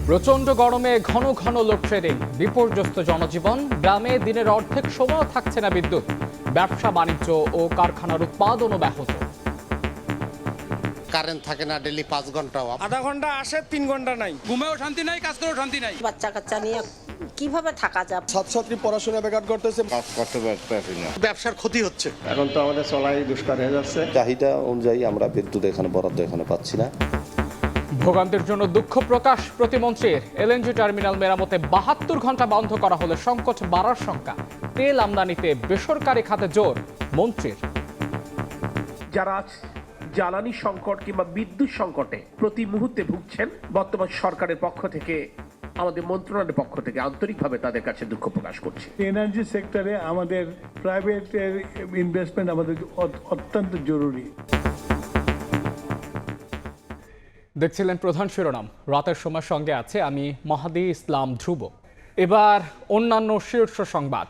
প্রচণ্ড গরমে ঘন ঘন লোডশেডিং, বিপর্যস্ত জনজীবন। গ্রামে দিনের অর্ধেক সময় থাকছে না বিদ্যুৎ। ব্যবসা বাণিজ্য ও কারখানার উৎপাদনও ব্যাহত। কারেন্ট থাকে না, ডেলি 5 ঘন্টাও। আধা ঘন্টা আসে, 3 ঘন্টা নাই। ঘুমেও শান্তি নাই, কাজ করেও শান্তি নাই। বাচ্চা কাচ্চা নিয়ে কিভাবে থাকা যায়? ছাত্রছাত্রী পড়াশোনা ব্যাঘাত করতেছে, কাজ করতে পারতেছি না, ব্যবসার ক্ষতি হচ্ছে। এখন তো আমাদের চলাই দুষ্কার হয়ে যাচ্ছে। চাহিদা অনুযায়ী আমরা বিদ্যুৎ বরাদ্দ এখানে পাচ্ছি না। ভোগান্তির জন্য দুঃখ প্রকাশ প্রতিমন্ত্রীর। এলএনজি টার্মিনাল মেরামতে 72 ঘন্টা বন্ধ করা হলে সংকট বাড়ার শঙ্কা। তেল আমদানিতে বেসরকারি খাতে জোর মন্ত্রীর। যারা জ্বালানি সংকট কিংবা বিদ্যুৎ সংকটে প্রতি মুহূর্তে ভুগছেন, বর্তমান সরকারের পক্ষ থেকে, আমাদের মন্ত্রণালয়ের পক্ষ থেকে আন্তরিকভাবে তাদের কাছে দুঃখ প্রকাশ করছি। এনার্জি সেক্টরে আমাদের প্রাইভেট ইনভেস্টমেন্ট আমাদের অত্যন্ত জরুরি। দেখছিলেন প্রধান শিরোনাম। রাতের সময় সঙ্গে আছে আমি মাহাদি ইসলাম ধ্রুব। এবার অন্যান্য শীর্ষ সংবাদ।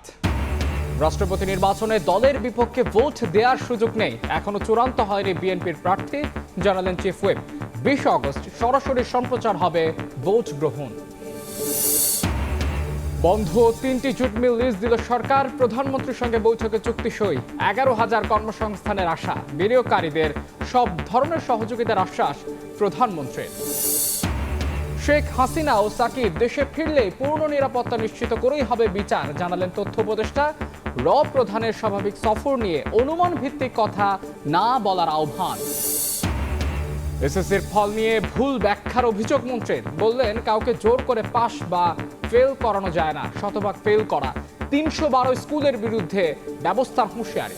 রাষ্ট্রপতি নির্বাচনে দলের বিপক্ষে ভোট দেওয়ার সুযোগ নেই, এখনো চূড়ান্ত হয়নি বিএনপির প্রার্থী, জানালেন চিফ হুইপ। 20 আগস্ট সরাসরি সম্প্রচার হবে ভোট গ্রহণ। বন্ধ 3টি জুট মিল লিজ দিল সরকার। প্রধানমন্ত্রীর সঙ্গে বৈঠকে চুক্তি সই। 11,000 কর্মসংস্থানের আশা। বিনিয়োগকারীদের সব ধরনের সহযোগিতার আশ্বাস প্রধানমন্ত্রীর। শেখ হাসিনা ও সাকিব দেশে ফিরলে পূর্ণ নিরাপত্তা নিশ্চিত করেই হবে বিচার, জানালেন তথ্য উপদেষ্টা। প্রধানের স্বাভাবিক সফর নিয়ে অনুমান ভিত্তিক কথা না বলার আহ্বান। এসএসসির ফল নিয়ে ভুল ব্যাখ্যার অভিযোগ মন্ত্রীর। বললেন, কাউকে জোর করে পাস বা ফেল করানো যায় না, শতভাগ ফেল করা 312 স্কুলের বিরুদ্ধে ব্যবস্থার হুঁশিয়ারি।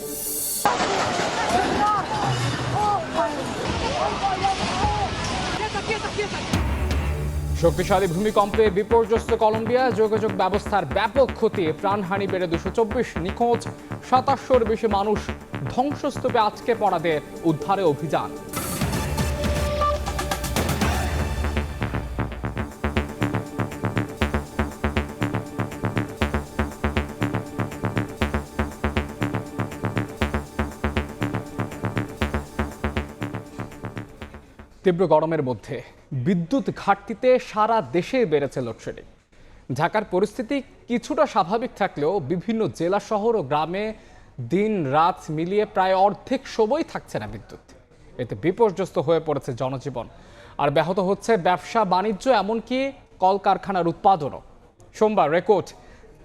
শক্তিশালী ভূমিকম্পে বিপর্যস্ত কলম্বিয়া, যোগাযোগ ব্যবস্থার ব্যাপক ক্ষতি, প্রাণহানি বেড়ে 224, নিখোঁজ 2700-র বেশি মানুষ। ধ্বংসস্তূপে আটকে পড়াদের উদ্ধারে অভিযান। তীব্র গরমের মধ্যে বিদ্যুৎ ঘাটতিতে সারা দেশে বেড়েছে লোডশেডিং। ঢাকার পরিস্থিতি কিছুটা স্বাভাবিক থাকলেও বিভিন্ন জেলা শহর ও গ্রামে দিন রাত মিলিয়ে প্রায় অর্ধেক সময় থাকছে না বিদ্যুৎ। এতে বিপর্যস্ত হয়ে পড়েছে জনজীবন, আর ব্যাহত হচ্ছে ব্যবসা বাণিজ্য, এমনকি কলকারখানার উৎপাদনও। সোমবার রেকর্ড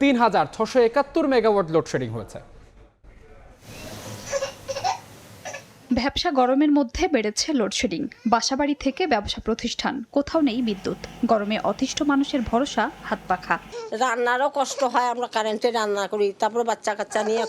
3,671 মেগাওয়াট লোডশেডিং হয়েছে। ব্যবসা গরমের মধ্যে বেড়েছে লোডশেডিং। বাসাবাড়ি থেকে ব্যবসা প্রতিষ্ঠান, কোথাও নেই বিদ্যুৎ। গরমে অতিষ্ঠ মানুষের ভরসা হাত পাখা। রান্নারও কষ্ট হয়, আমরা কারেন্টে রান্না করি, তারপরে বাচ্চা কাচ্চা নিয়ে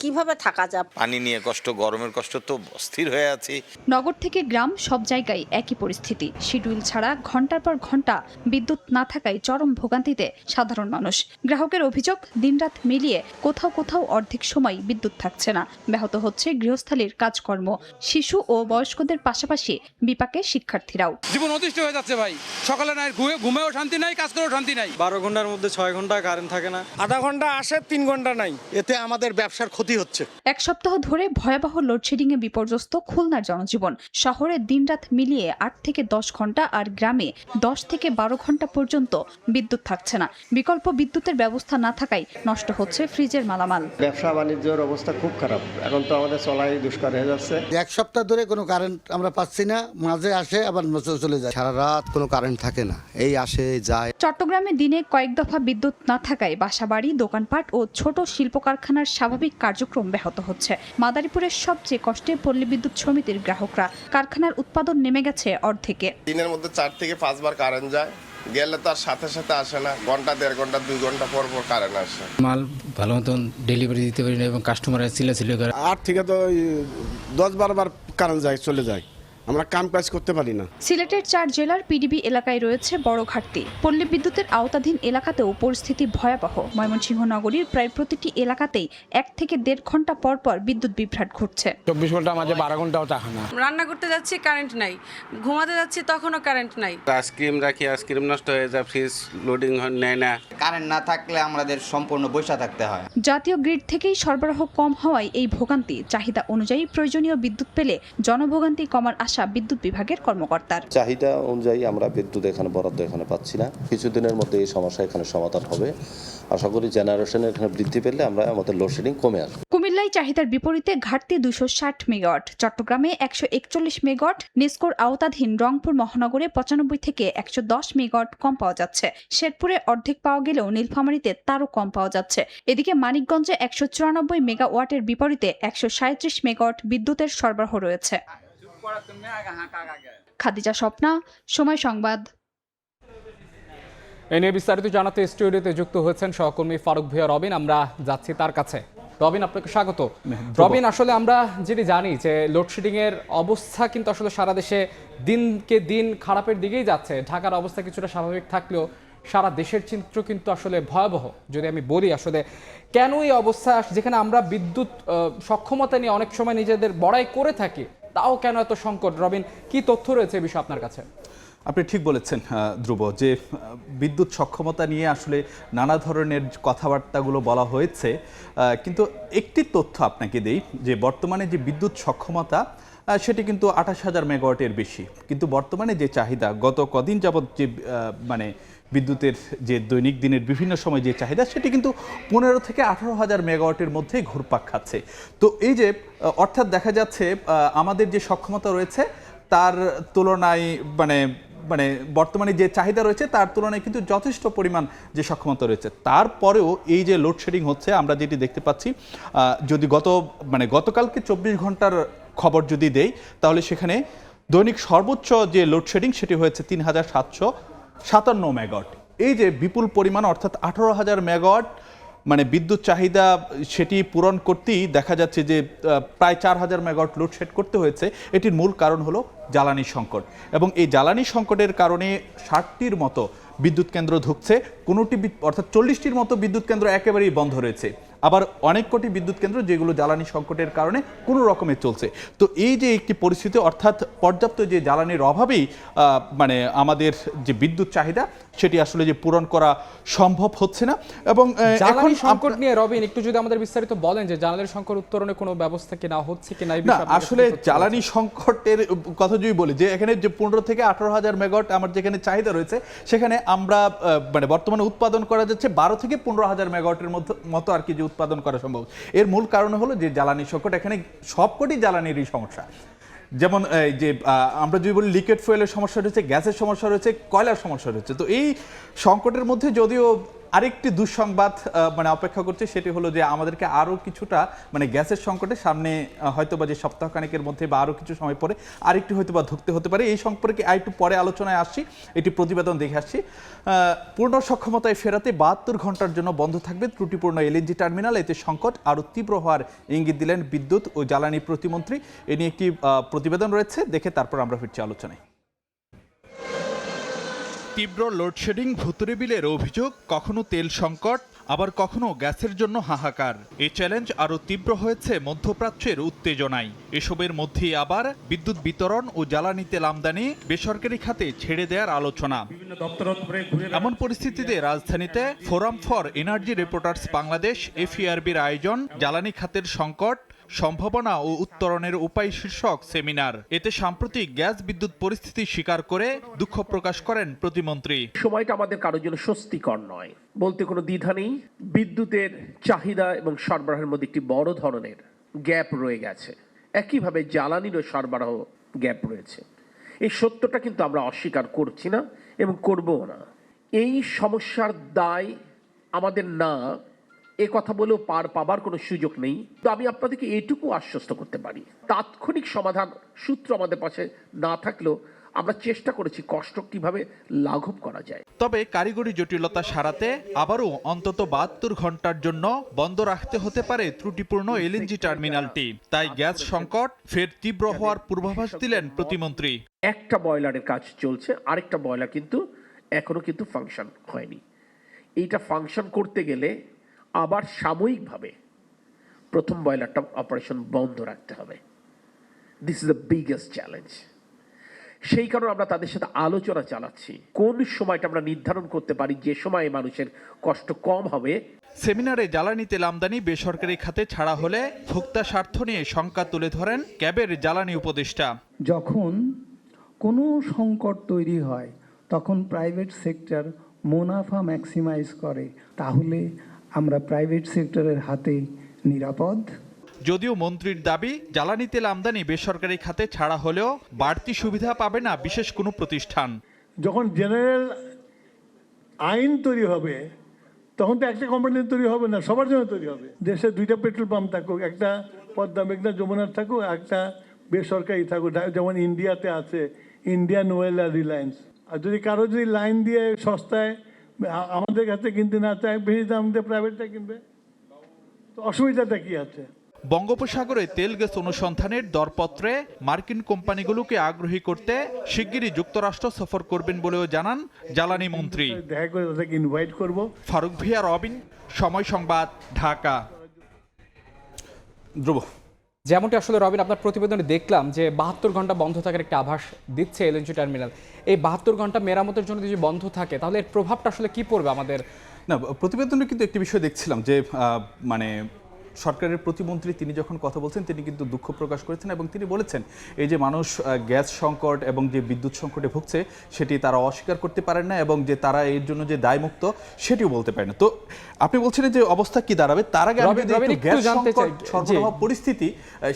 কিভাবে থাকা যায়? পানি নিয়ে কষ্ট, গরমের কষ্ট, তো অস্থির হয়ে আছি। নগর থেকে গ্রাম, সব জায়গায় একই পরিস্থিতি। শিডিউল ছাড়া ঘন্টার পর ঘন্টা বিদ্যুৎ না থাকায় চরম ভোগান্তিতে সাধারণ মানুষ। গ্রাহকের অভিযোগ, দিনরাত মিলিয়ে কোথাও কোথাও অর্ধেক সময় বিদ্যুৎ থাকছে না। ব্যাহত হচ্ছে গৃহস্থালির কাজকর্ম। শিশু ও বয়স্কদের পাশাপাশি বিপাকে শিক্ষার্থীরাও। জীবন অতিষ্ঠ হয়ে যাচ্ছে ভাই। সকালে নাই, ঘুমেও শান্তি নাই, কাজ করেও শান্তি নাই। 12 ঘন্টার মধ্যে 6 ঘন্টা কারেন্ট থাকে না। আধা ঘন্টা আসে, 3 ঘন্টা নাই। এতে আমাদের ব্যবসার ক্ষতি হচ্ছে। এক সপ্তাহ ধরে ভয়াবহ লোডশেডিংয়ে বিপর্যস্ত খুলনার জনজীবন। শহরে দিনরাত মিলিয়ে 8 থেকে 10 ঘন্টা, আর গ্রামে 10 থেকে 12 ঘন্টা পর্যন্ত বিদ্যুৎ থাকছে না। বিকল্প বিদ্যুতের ব্যবস্থা না থাকায় নষ্ট হচ্ছে ফ্রিজের মালামাল। ব্যবসা বাণিজ্যের অবস্থা খুব খারাপ, এখন তো আমাদের চলাই দুষ্কার হয়ে যাচ্ছে। এক সপ্তাহ ধরে কোনো কারেন্ট আমরা পাচ্ছি না, মাঝে আসে আবার চলে যায়। সারা রাত কোনো কারেন্ট থাকে না, এই আসে যায়। চট্টগ্রামে দিনে কয়েক দফা বিদ্যুৎ না থাকায় বাসাবাড়ি, দোকানপাট ও ছোট শিল্প কারখানার স্বাভাবিক কার্যক্রম ব্যাহত হচ্ছে। মাদারীপুরের সবচেয়ে কষ্টে পল্লী বিদ্যুৎ সমিতির গ্রাহকরা। কারখানার উৎপাদন নেমে গেছে অর্ধেকে। দিনের মধ্যে 4 থেকে 5 বার কারেন্ট যায়, গেলে তার সাথে সাথে আসে না। ঘন্টা, 1.5 ঘন্টা, 2 ঘন্টা পর পর কারেন্ট আসে। মাল ভালো মতন ডেলিভারি দিতে পারি না এবং কাস্টমাররা চিল্লাচিল্লি করে। 8 থেকে তো 10-12 বার কারেন্ট যায়, চলে যায়, আমরা কাম কাজ করতে পারি না। সিলেটের 4 জেলার পিডিবি এলাকায় রয়েছে বড় ঘাটতি। পল্লী বিদ্যুতের আওতাধীন এলাকাতেও পরিস্থিতি ভয়াবহ। ময়মনসিংহ নগরীর প্রায় প্রতিটি এলাকাতেই 1 থেকে 1.5 ঘন্টা পর পর বিদ্যুৎ বিভ্রাট ঘটছে। 24 ঘন্টা মাঝে 12 ঘন্টাও থাকে না। রান্না করতে যাচ্ছি, কারেন্ট নাই। ঘুমাতে যাচ্ছি, তখনও কারেন্ট নাই। আইসক্রিম রাখি, আইসক্রিম নষ্ট হয়ে যায়, ফ্রিজ লোডিং নেয় না। কারেন্ট না থাকলে আমাদের সম্পূর্ণ বসে থাকতে হয়। জাতীয় গ্রিড থেকেই সরবরাহ কম হওয়ায় এই ভোগান্তি। চাহিদা অনুযায়ী প্রয়োজনীয় বিদ্যুৎ পেলে জনভোগান্তি কমার আশা প্রত্যাশা বিদ্যুৎ বিভাগের কর্মকর্তার। চাহিদা অনুযায়ী আমরা বিদ্যুৎ এখানে বরাদ্দ এখানে পাচ্ছি না। কিছুদিনের মধ্যে এই সমস্যা এখানে সমাধান হবে। আশা করি জেনারেশন এখানে বৃদ্ধি পেলে আমরা আমাদের লোডশেডিং কমে আসবে। কুমিল্লায় চাহিদার বিপরীতে ঘাটতি 260 মেগাওয়াট, চট্টগ্রামে 141 মেগাওয়াট, নেসকোর আওতাধীন রংপুর মহানগরে 95 থেকে 110 মেগাওয়াট কম পাওয়া যাচ্ছে। শেরপুরে অর্ধেক পাওয়া গেলেও নীলফামারীতে তারও কম পাওয়া যাচ্ছে। এদিকে মানিকগঞ্জে 194 মেগাওয়াটের বিপরীতে 137 মেগাওয়াট বিদ্যুতের সরবরাহ রয়েছে। খাদিজা স্বপ্না, সময় সংবাদ। এ নিয়ে বিস্তারিত জানাতে স্টুডিওতে যুক্ত হয়েছেন সহকর্মী ফারুক ভূঁইয়া রবিন। আমরা যাচ্ছি তার কাছে। রবিন, আপনাকে স্বাগত। রবিন, আসলে আমরা যেটি জানি যে লোডশেডিং এর অবস্থা কিন্তু আসলে সারা দেশে দিনকে দিন খারাপের দিকেই যাচ্ছে। ঢাকার অবস্থা কিছুটা স্বাভাবিক থাকলেও সারা দেশের চিত্র কিন্তু আসলে ভয়াবহ। যদি আমি বলি আসলে কেন এই অবস্থা, যেখানে আমরা বিদ্যুৎ সক্ষমতা নিয়ে অনেক সময় নিজেদের বড়াই করে থাকি, তাও কেন এত সংকট? রবিন, কি তথ্য রয়েছে এই বিষয়ে আপনার কাছে? আপনি ঠিক বলেছেন ধ্রুব, যে বিদ্যুৎ সক্ষমতা নিয়ে আসলে নানা ধরনের কথাবার্তাগুলো বলা হয়েছে, কিন্তু একটি তথ্য আপনাকে দেই যে বর্তমানে যে বিদ্যুৎ সক্ষমতা সেটি কিন্তু 28,000 মেগাওয়াটের বেশি। কিন্তু বর্তমানে যে চাহিদা, গত কদিন যাবৎ যে মানে বিদ্যুতের যে দৈনিক দিনের বিভিন্ন সময় যে চাহিদা, সেটি কিন্তু 15 থেকে 18,000 মেগাওয়াটের মধ্যেই ঘুরপাক খাচ্ছে। তো এই যে অর্থাৎ দেখা যাচ্ছে আমাদের যে সক্ষমতা রয়েছে তার তুলনায় মানে বর্তমানে যে চাহিদা রয়েছে তার তুলনায় কিন্তু যথেষ্ট পরিমাণ যে সক্ষমতা রয়েছে। তারপরেও এই যে লোডশেডিং হচ্ছে, আমরা যেটি দেখতে পাচ্ছি, যদি গতকালকে 24 ঘন্টার খবর যদি দেই, তাহলে সেখানে দৈনিক সর্বোচ্চ যে লোডশেডিং সেটি হয়েছে 3,757 মেগাওয়াট। এই যে বিপুল পরিমাণ, অর্থাৎ 18,000 মেগাওয়াট মানে বিদ্যুৎ চাহিদা, সেটি পূরণ করতেই দেখা যাচ্ছে যে প্রায় 4,000 মেগাওয়াট লোডশেড করতে হয়েছে। এটির মূল কারণ হলো জ্বালানি সংকট, এবং এই জ্বালানি সংকটের কারণে 60টির মতো বিদ্যুৎ কেন্দ্র ঢুকছে, কোনোটি অর্থাৎ 40টির মতো বিদ্যুৎ কেন্দ্র একেবারেই বন্ধ রয়েছে। আবার অনেক কোটি বিদ্যুৎ কেন্দ্র যেগুলো জ্বালানি সংকটের কারণে কোনো রকমে চলছে। তো এই যে একটি পরিস্থিতি, অর্থাৎ পর্যাপ্ত যে জ্বালানির অভাবেই আমাদের যে বিদ্যুৎ চাহিদা সেটি আসলে যে পূরণ করা সম্ভব হচ্ছে না। এবং জ্বালানি সংকট নিয়ে রবিন একটু যদি আমাদের বিস্তারিত বলেন যে জ্বালানি সংকট উত্তরণে কোনো ব্যবস্থা কি না হচ্ছে কি না। আসলে জ্বালানি সংকটের কথা যদি বলি, যে এখানে যে 15 থেকে 18,000 মেগাওয়াট আমার যেখানে চাহিদা রয়েছে, সেখানে আমরা বর্তমানে উৎপাদন করা যাচ্ছে 12 থেকে 15,000 মেগাওয়াটের মতো আর কি যে উৎপাদন করা সম্ভব। এর মূল কারণ হলো যে জ্বালানি সংকট। এখানে সবকটি জ্বালানিরই সমস্যা, যেমন যে আমরা যদি বলি লিকুইড ফুয়েলের সমস্যা রয়েছে, গ্যাসের সমস্যা রয়েছে, কয়লার সমস্যা রয়েছে। তো এই সংকটের মধ্যে যদিও আরেকটি দুঃসংবাদ অপেক্ষা করছে, সেটি হলো যে আমাদেরকে আরও কিছুটা গ্যাসের সংকটে সামনে হয়তো বা যে সপ্তাহখানেকের মধ্যে বা আরও কিছু সময় পরে আরেকটু হয়তো বা ধুঁকতে হতে পারে। এই সম্পর্কে আরেকটু পরে আলোচনায় আসছি, এটি প্রতিবেদন দেখে আসছি। পূর্ণ সক্ষমতায় ফেরাতে 72 ঘন্টার জন্য বন্ধ থাকবে ত্রুটিপূর্ণ এলএনজি টার্মিনাল। এতে সংকট আরও তীব্র হওয়ার ইঙ্গিত দিলেন বিদ্যুৎ ও জ্বালানি প্রতিমন্ত্রী। এ নিয়ে একটি প্রতিবেদন রয়েছে, দেখে তারপর আমরা ফিরছি আলোচনায়। তীব্র লোডশেডিং, ভুতুরে বিলের অভিযোগ, কখনো তেল সংকট, আবার কখনো গ্যাসের জন্য হাহাকার। এই চ্যালেঞ্জ আরও তীব্র হয়েছে মধ্যপ্রাচ্যের উত্তেজনায়। এসবের মধ্যেই আবার বিদ্যুৎ বিতরণ ও জ্বালানি তেল আমদানি বেসরকারি খাতে ছেড়ে দেওয়ার আলোচনা। এমন পরিস্থিতিতে রাজধানীতে forum for energy reporters Bangladesh এফইআরবির আয়োজন জ্বালানি খাতের সংকট, সম্ভাবনা ও উত্তরণের উপায় শীর্ষক সেমিনার। এতে সাম্প্রতিক গ্যাস বিদ্যুৎ পরিস্থিতি স্বীকার করে দুঃখ প্রকাশ করেন প্রতিমন্ত্রী। সময়টা আমাদের কারোর জন্য স্বস্তিকর নয়, বলতে কোনো দ্বিধা নেই। বিদ্যুতের চাহিদা এবং সরবরাহের মধ্যে একটি বড় ধরনের গ্যাপ রয়ে গেছে। একইভাবে জ্বালানিরও সরবরাহ গ্যাপ রয়েছে। এই সত্যটা কিন্তু আমরা অস্বীকার করছি না এবং করবও না। এই সমস্যার দায় আমাদের না, এ কথা বলেও পার পাবার কোনো সুযোগ নেই। তো আমি আপনাদেরকে এইটুকু আশ্বস্ত করতে পারি, তাৎক্ষণিক সমাধান সূত্র আমাদের পাশে না থাকলেও আমরা চেষ্টা করেছি কষ্ট কিভাবে লাঘব করা যায়। তবে কারিগরি জটিলতা সারাতে আবারও অন্তত 72 ঘন্টার জন্য বন্ধ রাখতে হতে পারে ত্রুটিপূর্ণ এলএনজি টার্মিনালটি। তাই গ্যাস সংকট ফের তীব্র হওয়ার পূর্বাভাস দিলেন প্রতিমন্ত্রী। একটা বয়লারের কাজ চলছে, আরেকটা বয়লার কিন্তু এখনো কিন্তু ফাংশন হয়নি। এইটা ফাংশন করতে গেলে আবার সাময়িকভাবে প্রথম বয়লারটা অপারেশন বন্ধ রাখতে হবে। This is the biggest challenge. সেই কারণে আমরা তাদের সাথে আলোচনা চালাচ্ছি কোন সময়টা আমরা নির্ধারণ করতে পারি যে সময়ে মানুষের কষ্ট কম হবে। সেমিনারে জ্বালানি তেল আমদানি বেসরকারি খাতে ছাড়া হলে ভোক্তা স্বার্থ নিয়ে শঙ্কা তুলে ধরেন ক্যাবের জ্বালানি উপদেষ্টা। যখন কোনো সংকট তৈরি হয় তখন প্রাইভেট সেক্টর মুনাফা ম্যাক্সিমাইজ করে, তাহলে আমরা প্রাইভেট সেক্টরের হাতে নিরাপদ। যদিও মন্ত্রীর দাবি জ্বালানি তেল আমদানি বেসরকারি খাতে ছাড়া হলেও বাড়তি সুবিধা পাবে না বিশেষ কোনো প্রতিষ্ঠান। যখন জেনারেল আইন তৈরি হবে তখন তো একটা কোম্পানি তৈরি হবে না, সবার জন্য তৈরি হবে। দেশে 2টা পেট্রোল পাম্প থাকুক, একটা পদ্মা মেঘনা যমুনার থাকুক, একটা বেসরকারি থাকুক, যেমন ইন্ডিয়াতে আছে ইন্ডিয়ান ওয়েল আর রিলায়েন্স। আর যদি কারো যদি লাইন দিয়ে সস্তায় আমাদের কাছে কিনতে না চায়, বেশি দাম দিয়ে প্রাইভেটটা কিনবে, তো অসুবিধাটা কি আছে? বঙ্গোপসাগরে তেল গ্যাস অনুসন্ধানের দরপত্রে মার্কিন কোম্পানিগুলোকে আগ্রহী করতে শিগগিরই যুক্তরাষ্ট্র সফর করবেন বলেও জানান জ্বালানি মন্ত্রী। দেখা করে তাদেরকে ইনভাইট করব। ফারুক ভিয়া, রবিন, সময় সংবাদ, ঢাকা। ধ্রুব, যেমনটি আসলে রবিন আপনার প্রতিবেদনে দেখলাম যে 72 ঘন্টা বন্ধ থাকার একটা আভাস দিচ্ছে এলএনজি টার্মিনাল। এই 72 ঘন্টা মেরামতের জন্য যদি বন্ধ থাকে তাহলে এর প্রভাবটা আসলে কি পড়বে আমাদের? না, প্রতিবেদনে কিন্তু একটি বিষয় দেখছিলাম যে মানে সরকারের প্রতিমন্ত্রী তিনি যখন কথা বলছেন তিনি কিন্তু দুঃখ প্রকাশ করেছেন এবং তিনি বলেছেন এই যে মানুষ গ্যাস সংকট এবং যে বিদ্যুৎ সংকটে ভুগছে সেটি তারা অস্বীকার করতে পারেন না এবং যে তারা এর জন্য যে দায়মুক্ত সেটিও বলতে পারেন না। তো আপনি বলছিলেন যে অবস্থা কি দাঁড়াবে, তার আগে আমি যদি গ্যাস সংকট সরবরাহ পরিস্থিতি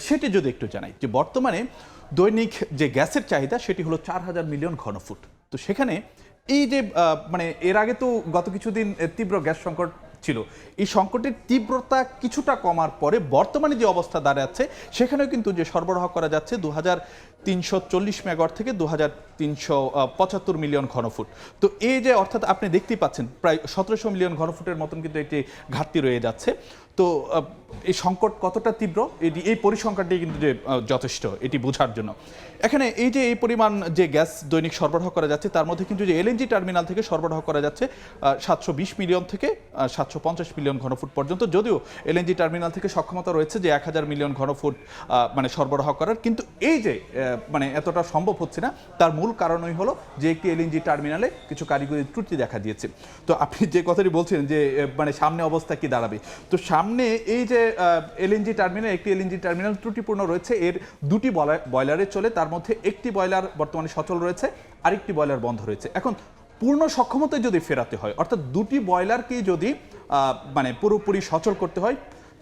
সেটি যদি একটু জানাই যে বর্তমানে দৈনিক যে গ্যাসের চাহিদা সেটি হলো 4000 মিলিয়ন ঘনফুট। তো সেখানে এই যে মানে এর আগে তো গত কিছুদিন তীব্র গ্যাস সংকট ছিল, এই সংকটের তীব্রতা কিছুটা কমার পরে বর্তমানে যে অবস্থা দাঁড়াচ্ছে সেখানেও কিন্তু যে সরবরাহ করা যাচ্ছে 2340 মেগাওয়াট থেকে 2375 মিলিয়ন ঘনফুট। তো এই যে অর্থাৎ আপনি দেখতেই পাচ্ছেন প্রায় 1700 মিলিয়ন ঘনফুটের মতন কিন্তু একটি ঘাটতি রয়ে যাচ্ছে। তো এই সংকট কতটা তীব্র এই পরিসংখ্যানটি কিন্তু যে যথেষ্ট এটি বোঝার জন্য। এখানে এই যে এই পরিমাণ যে গ্যাস দৈনিক সরবরাহ করা যাচ্ছে তার মধ্যে কিন্তু যে এলএনজি টার্মিনাল থেকে সরবরাহ করা যাচ্ছে 720 মিলিয়ন থেকে 750 মিলিয়ন ঘনফুট পর্যন্ত, যদিও এলএনজি টার্মিনাল থেকে সক্ষমতা রয়েছে যে 1000 মিলিয়ন ঘনফুট মানে সরবরাহ করার, কিন্তু এই যে মানে এতটা সম্ভব হচ্ছে না তার মূল কারণই হলো যে একটি এলএনজি টার্মিনালে কিছু কারিগরি ত্রুটি দেখা দিয়েছে। তো আপনি যে কথাটি বলছেন যে মানে সামনে অবস্থা কি দাঁড়াবে, তো সামনে এই যে এলএনজি টার্মিনাল একটি এলএনজি টার্মিনাল ত্রুটিপূর্ণ রয়েছে, এর 2টি বয়লারে চলে, তার মধ্যে একটি বয়লার বর্তমানে সচল রয়েছে, আরেকটি বয়লার বন্ধ রয়েছে। এখন পূর্ণ সক্ষমতায় যদি ফেরাতে হয় অর্থাৎ 2টি বয়লারকে যদি মানে পুরোপুরি সচল করতে হয়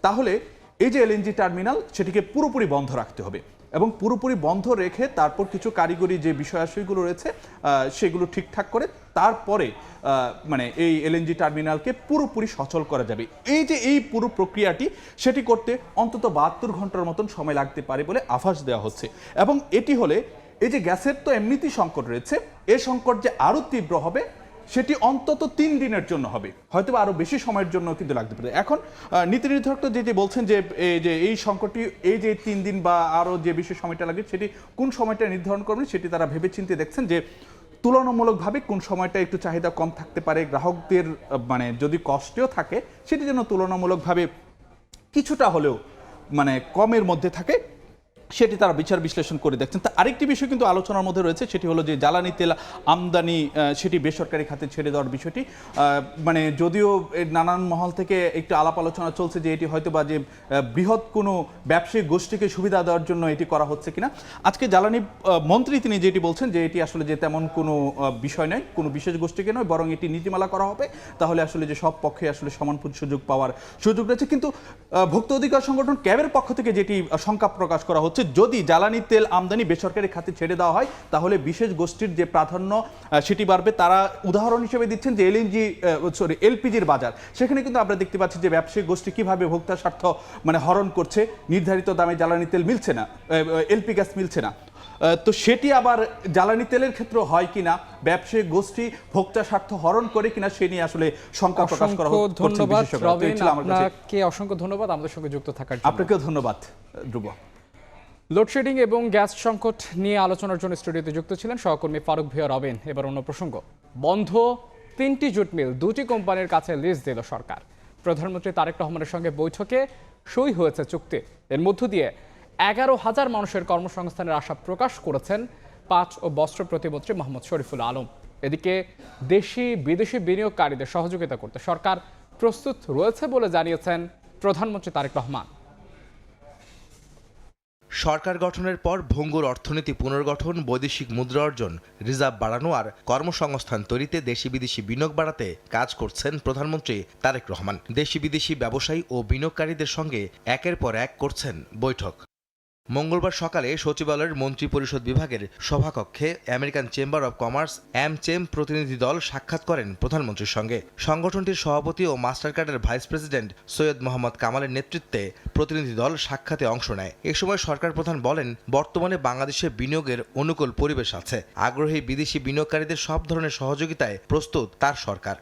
তাহলে এই যে এলএনজি টার্মিনাল সেটিকে পুরোপুরি বন্ধ রাখতে হবে এবং পুরোপুরি বন্ধ রেখে তারপর কিছু কারিগরি যে বিষয়াশয়গুলো রয়েছে সেগুলো ঠিকঠাক করে তারপরে মানে এই এলএনজি টার্মিনালকে পুরোপুরি সচল করা যাবে। এই যে এই পুরো প্রক্রিয়াটি সেটি করতে অন্তত 72 ঘন্টার মতন সময় লাগতে পারে বলে আভাস দেওয়া হচ্ছে এবং এটি হলে এই যে গ্যাসের তো এমনিতেই সংকট রয়েছে, এই সংকট যে আরও তীব্র হবে সেটি অন্তত 3 দিনের জন্য হবে, হয়তো আরও বেশি সময়ের জন্য কিন্তু লাগতে পারে। এখন নীতি নির্ধারক যে বলছেন যে এই সংকটটি এই যে 3 দিন বা আরও যে বেশি সময়টা লাগে সেটি কোন সময়টা নির্ধারণ করবেন সেটি তারা ভেবেচিন্তে দেখছেন যে তুলনামূলকভাবে কোন সময়টা একটু চাহিদা কম থাকতে পারে, গ্রাহকদের মানে যদি কষ্টেও থাকে সেটি যেন তুলনামূলকভাবে কিছুটা হলেও মানে কমের মধ্যে থাকে সেটি তারা বিচার বিশ্লেষণ করে দেখছেন। তা আরেকটি বিষয় কিন্তু আলোচনার মধ্যে রয়েছে সেটি হলো যে জ্বালানি তেল আমদানি সেটি বেসরকারি খাতে ছেড়ে দেওয়ার বিষয়টি। মানে যদিও নানান মহল থেকে একটু আলাপ আলোচনা চলছে যে এটি হয়তো বা যে বৃহৎ কোনো ব্যবসায়িক গোষ্ঠীকে সুবিধা দেওয়ার জন্য এটি করা হচ্ছে কিনা। আজকে জ্বালানি মন্ত্রী তিনি যেটি বলছেন যে এটি আসলে যে তেমন কোনো বিষয় নয়, কোনো বিশেষ গোষ্ঠীকে নয়, বরং এটি নীতিমালা করা হবে, তাহলে আসলে যে সব পক্ষে আসলে সমান সুযোগ পাওয়ার সুযোগ রয়েছে। কিন্তু ভোক্তা অধিকার সংগঠন ক্যাবের পক্ষ থেকে যেটি শঙ্কা প্রকাশ করা হচ্ছে যদি জ্বালানি তেল আমদানি বেসরকারি খাতে ছেড়ে দেওয়া হয় তাহলে বিশেষ গোষ্ঠীর যে প্রাধান্য সেটি বাড়বে। তারা উদাহরণ হিসেবে দিচ্ছেন যে এলপিজির বাজার, সেখানে কিন্তু আমরা দেখতে পাচ্ছি যে ব্যবসায়িক গোষ্ঠী কিভাবে ভোক্তা স্বার্থ মানে হরণ করছে, নির্ধারিত দামে জ্বালানি তেল মিলছে না, এলপি গ্যাস মিলছে না। তো সেটি আবার জ্বালানি তেলের ক্ষেত্রে হয় কিনা, ব্যবসায়িক গোষ্ঠী ভোক্তা স্বার্থ হরণ করে কিনা সে নিয়ে আসলে শঙ্কা প্রকাশ করা হচ্ছে। ধন্যবাদ রবিন, আপনাকে অসংখ্য ধন্যবাদ আমাদের সঙ্গে যুক্ত থাকার জন্য। আপনাকেও ধন্যবাদ ধ্রুব। লোডশেডিং এবং গ্যাস সংকট নিয়ে আলোচনার জন্য স্টুডিওতে যুক্ত ছিলেন সহকর্মী ফারুক ভিয়া রবিন। এবার অন্য প্রসঙ্গ, বন্ধ 3টি জুট মিল 2টি কোম্পানির কাছে লিজ দিল সরকার। প্রধানমন্ত্রী তারেক রহমানের সঙ্গে বৈঠকে সই হয়েছে চুক্তি। এর মধ্য দিয়ে 11,000 মানুষের কর্মসংস্থানের আশা প্রকাশ করেছেন পাট ও বস্ত্র প্রতিমন্ত্রী মোহাম্মদ শরীফুল আলম। এদিকে দেশি বিদেশি বিনিয়োগকারীদের সহযোগিতা করতে সরকার প্রস্তুত রয়েছে বলে জানিয়েছেন প্রধানমন্ত্রী তারেক রহমান। সরকার গঠনের পর ভঙ্গুর অর্থনীতি পুনর্গঠন, বৈদেশিক মুদ্রা অর্জন, রিজার্ভ বাড়ানো আর কর্মসংস্থান তৈরিতে দেশি বিদেশি বিনিয়োগ বাড়াতে কাজ করছেন প্রধানমন্ত্রী তারেক রহমান। দেশি বিদেশি ব্যবসায়ী ও বিনিয়োগকারীদের সঙ্গে একের পর এক করছেন বৈঠক। মঙ্গলবার সকালে সচিবালয়ের মন্ত্রী পরিষদ বিভাগের সভাকক্ষে American chamber of commerce AmCham প্রতিনিধি দল সাক্ষাৎ করেন প্রধানমন্ত্রীর সঙ্গে। সংগঠনটির সভাপতি ও মাস্টারকার্ডের ভাইস প্রেসিডেন্ট সৈয়দ মোহাম্মদ কামালের নেতৃত্বে প্রতিনিধি দল সাক্ষাতে অংশ নেয়। এ সময় সরকার প্রধান বলেন, বর্তমানে বাংলাদেশে বিনিয়োগের অনুকূল পরিবেশ আছে। আগ্রহী বিদেশি বিনিয়োগকারীদের সব ধরনের সহযোগিতায় প্রস্তুত তার সরকার।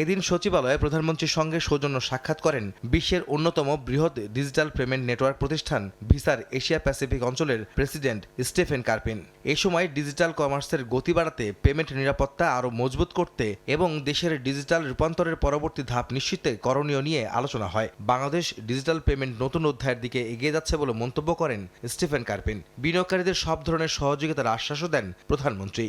এদিন সচিবালয়ে প্রধানমন্ত্রীর সঙ্গে সৌজন্য সাক্ষাৎ করেন বিশ্বের অন্যতম বৃহৎ ডিজিটাল পেমেন্ট নেটওয়ার্ক প্রতিষ্ঠান ভিসার এশিয়া প্যাসিফিক অঞ্চলের প্রেসিডেন্ট স্টিফেন কার্পিন। এ সময় ডিজিটাল কমার্সের গতি বাড়াতে, পেমেন্ট নিরাপত্তা আরও মজবুত করতে এবং দেশের ডিজিটাল রূপান্তরের পরবর্তী ধাপ নিশ্চিতে করণীয় নিয়ে আলোচনা হয়। বাংলাদেশ ডিজিটাল পেমেন্ট নতুন অধ্যায়ের দিকে এগিয়ে যাচ্ছে বলে মন্তব্য করেন স্টিফেন কার্পিন। বিনিয়োগকারীদের সব ধরনের সহযোগিতার আশ্বাসও দেন প্রধানমন্ত্রী।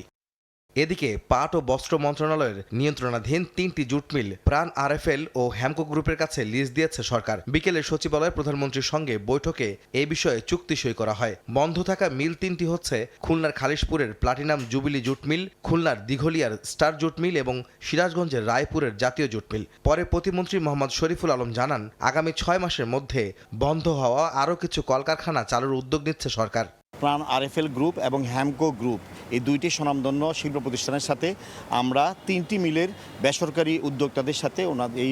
এদিকে পাট ও বস্ত্র মন্ত্রণালয়ের নিয়ন্ত্রণাধীন 3টি জুট মিল প্রাণ RFL ও হ্যামকো গ্রুপের কাছে লিজ দিয়েছে সরকার। বিকেলে সচিবালয়ে প্রধানমন্ত্রীর সঙ্গে বৈঠকে এ বিষয়ে চুক্তি সই করা হয়। বন্ধ থাকা মিল 3টি হচ্ছে খুলনার খালিশপুরের প্লাটিনাম জুবিলি জুট মিল, খুলনার দিঘলিয়ার স্টার জুট মিল এবং সিরাজগঞ্জের রায়পুরের জাতীয় জুট মিল। পরে প্রতিমন্ত্রী মোহাম্মদ শরীফুল আলম জানান, আগামী 6 মাসের মধ্যে বন্ধ হওয়া আরও কিছু কলকারখানা চালুর উদ্যোগ নিচ্ছে সরকার। প্রাণ RFL গ্রুপ এবং হ্যামকো গ্রুপ এই দুইটি স্বনামধন্য শিল্প প্রতিষ্ঠানের সাথে আমরা 3টি মিলের বেসরকারি উদ্যোক্তাদের সাথে এই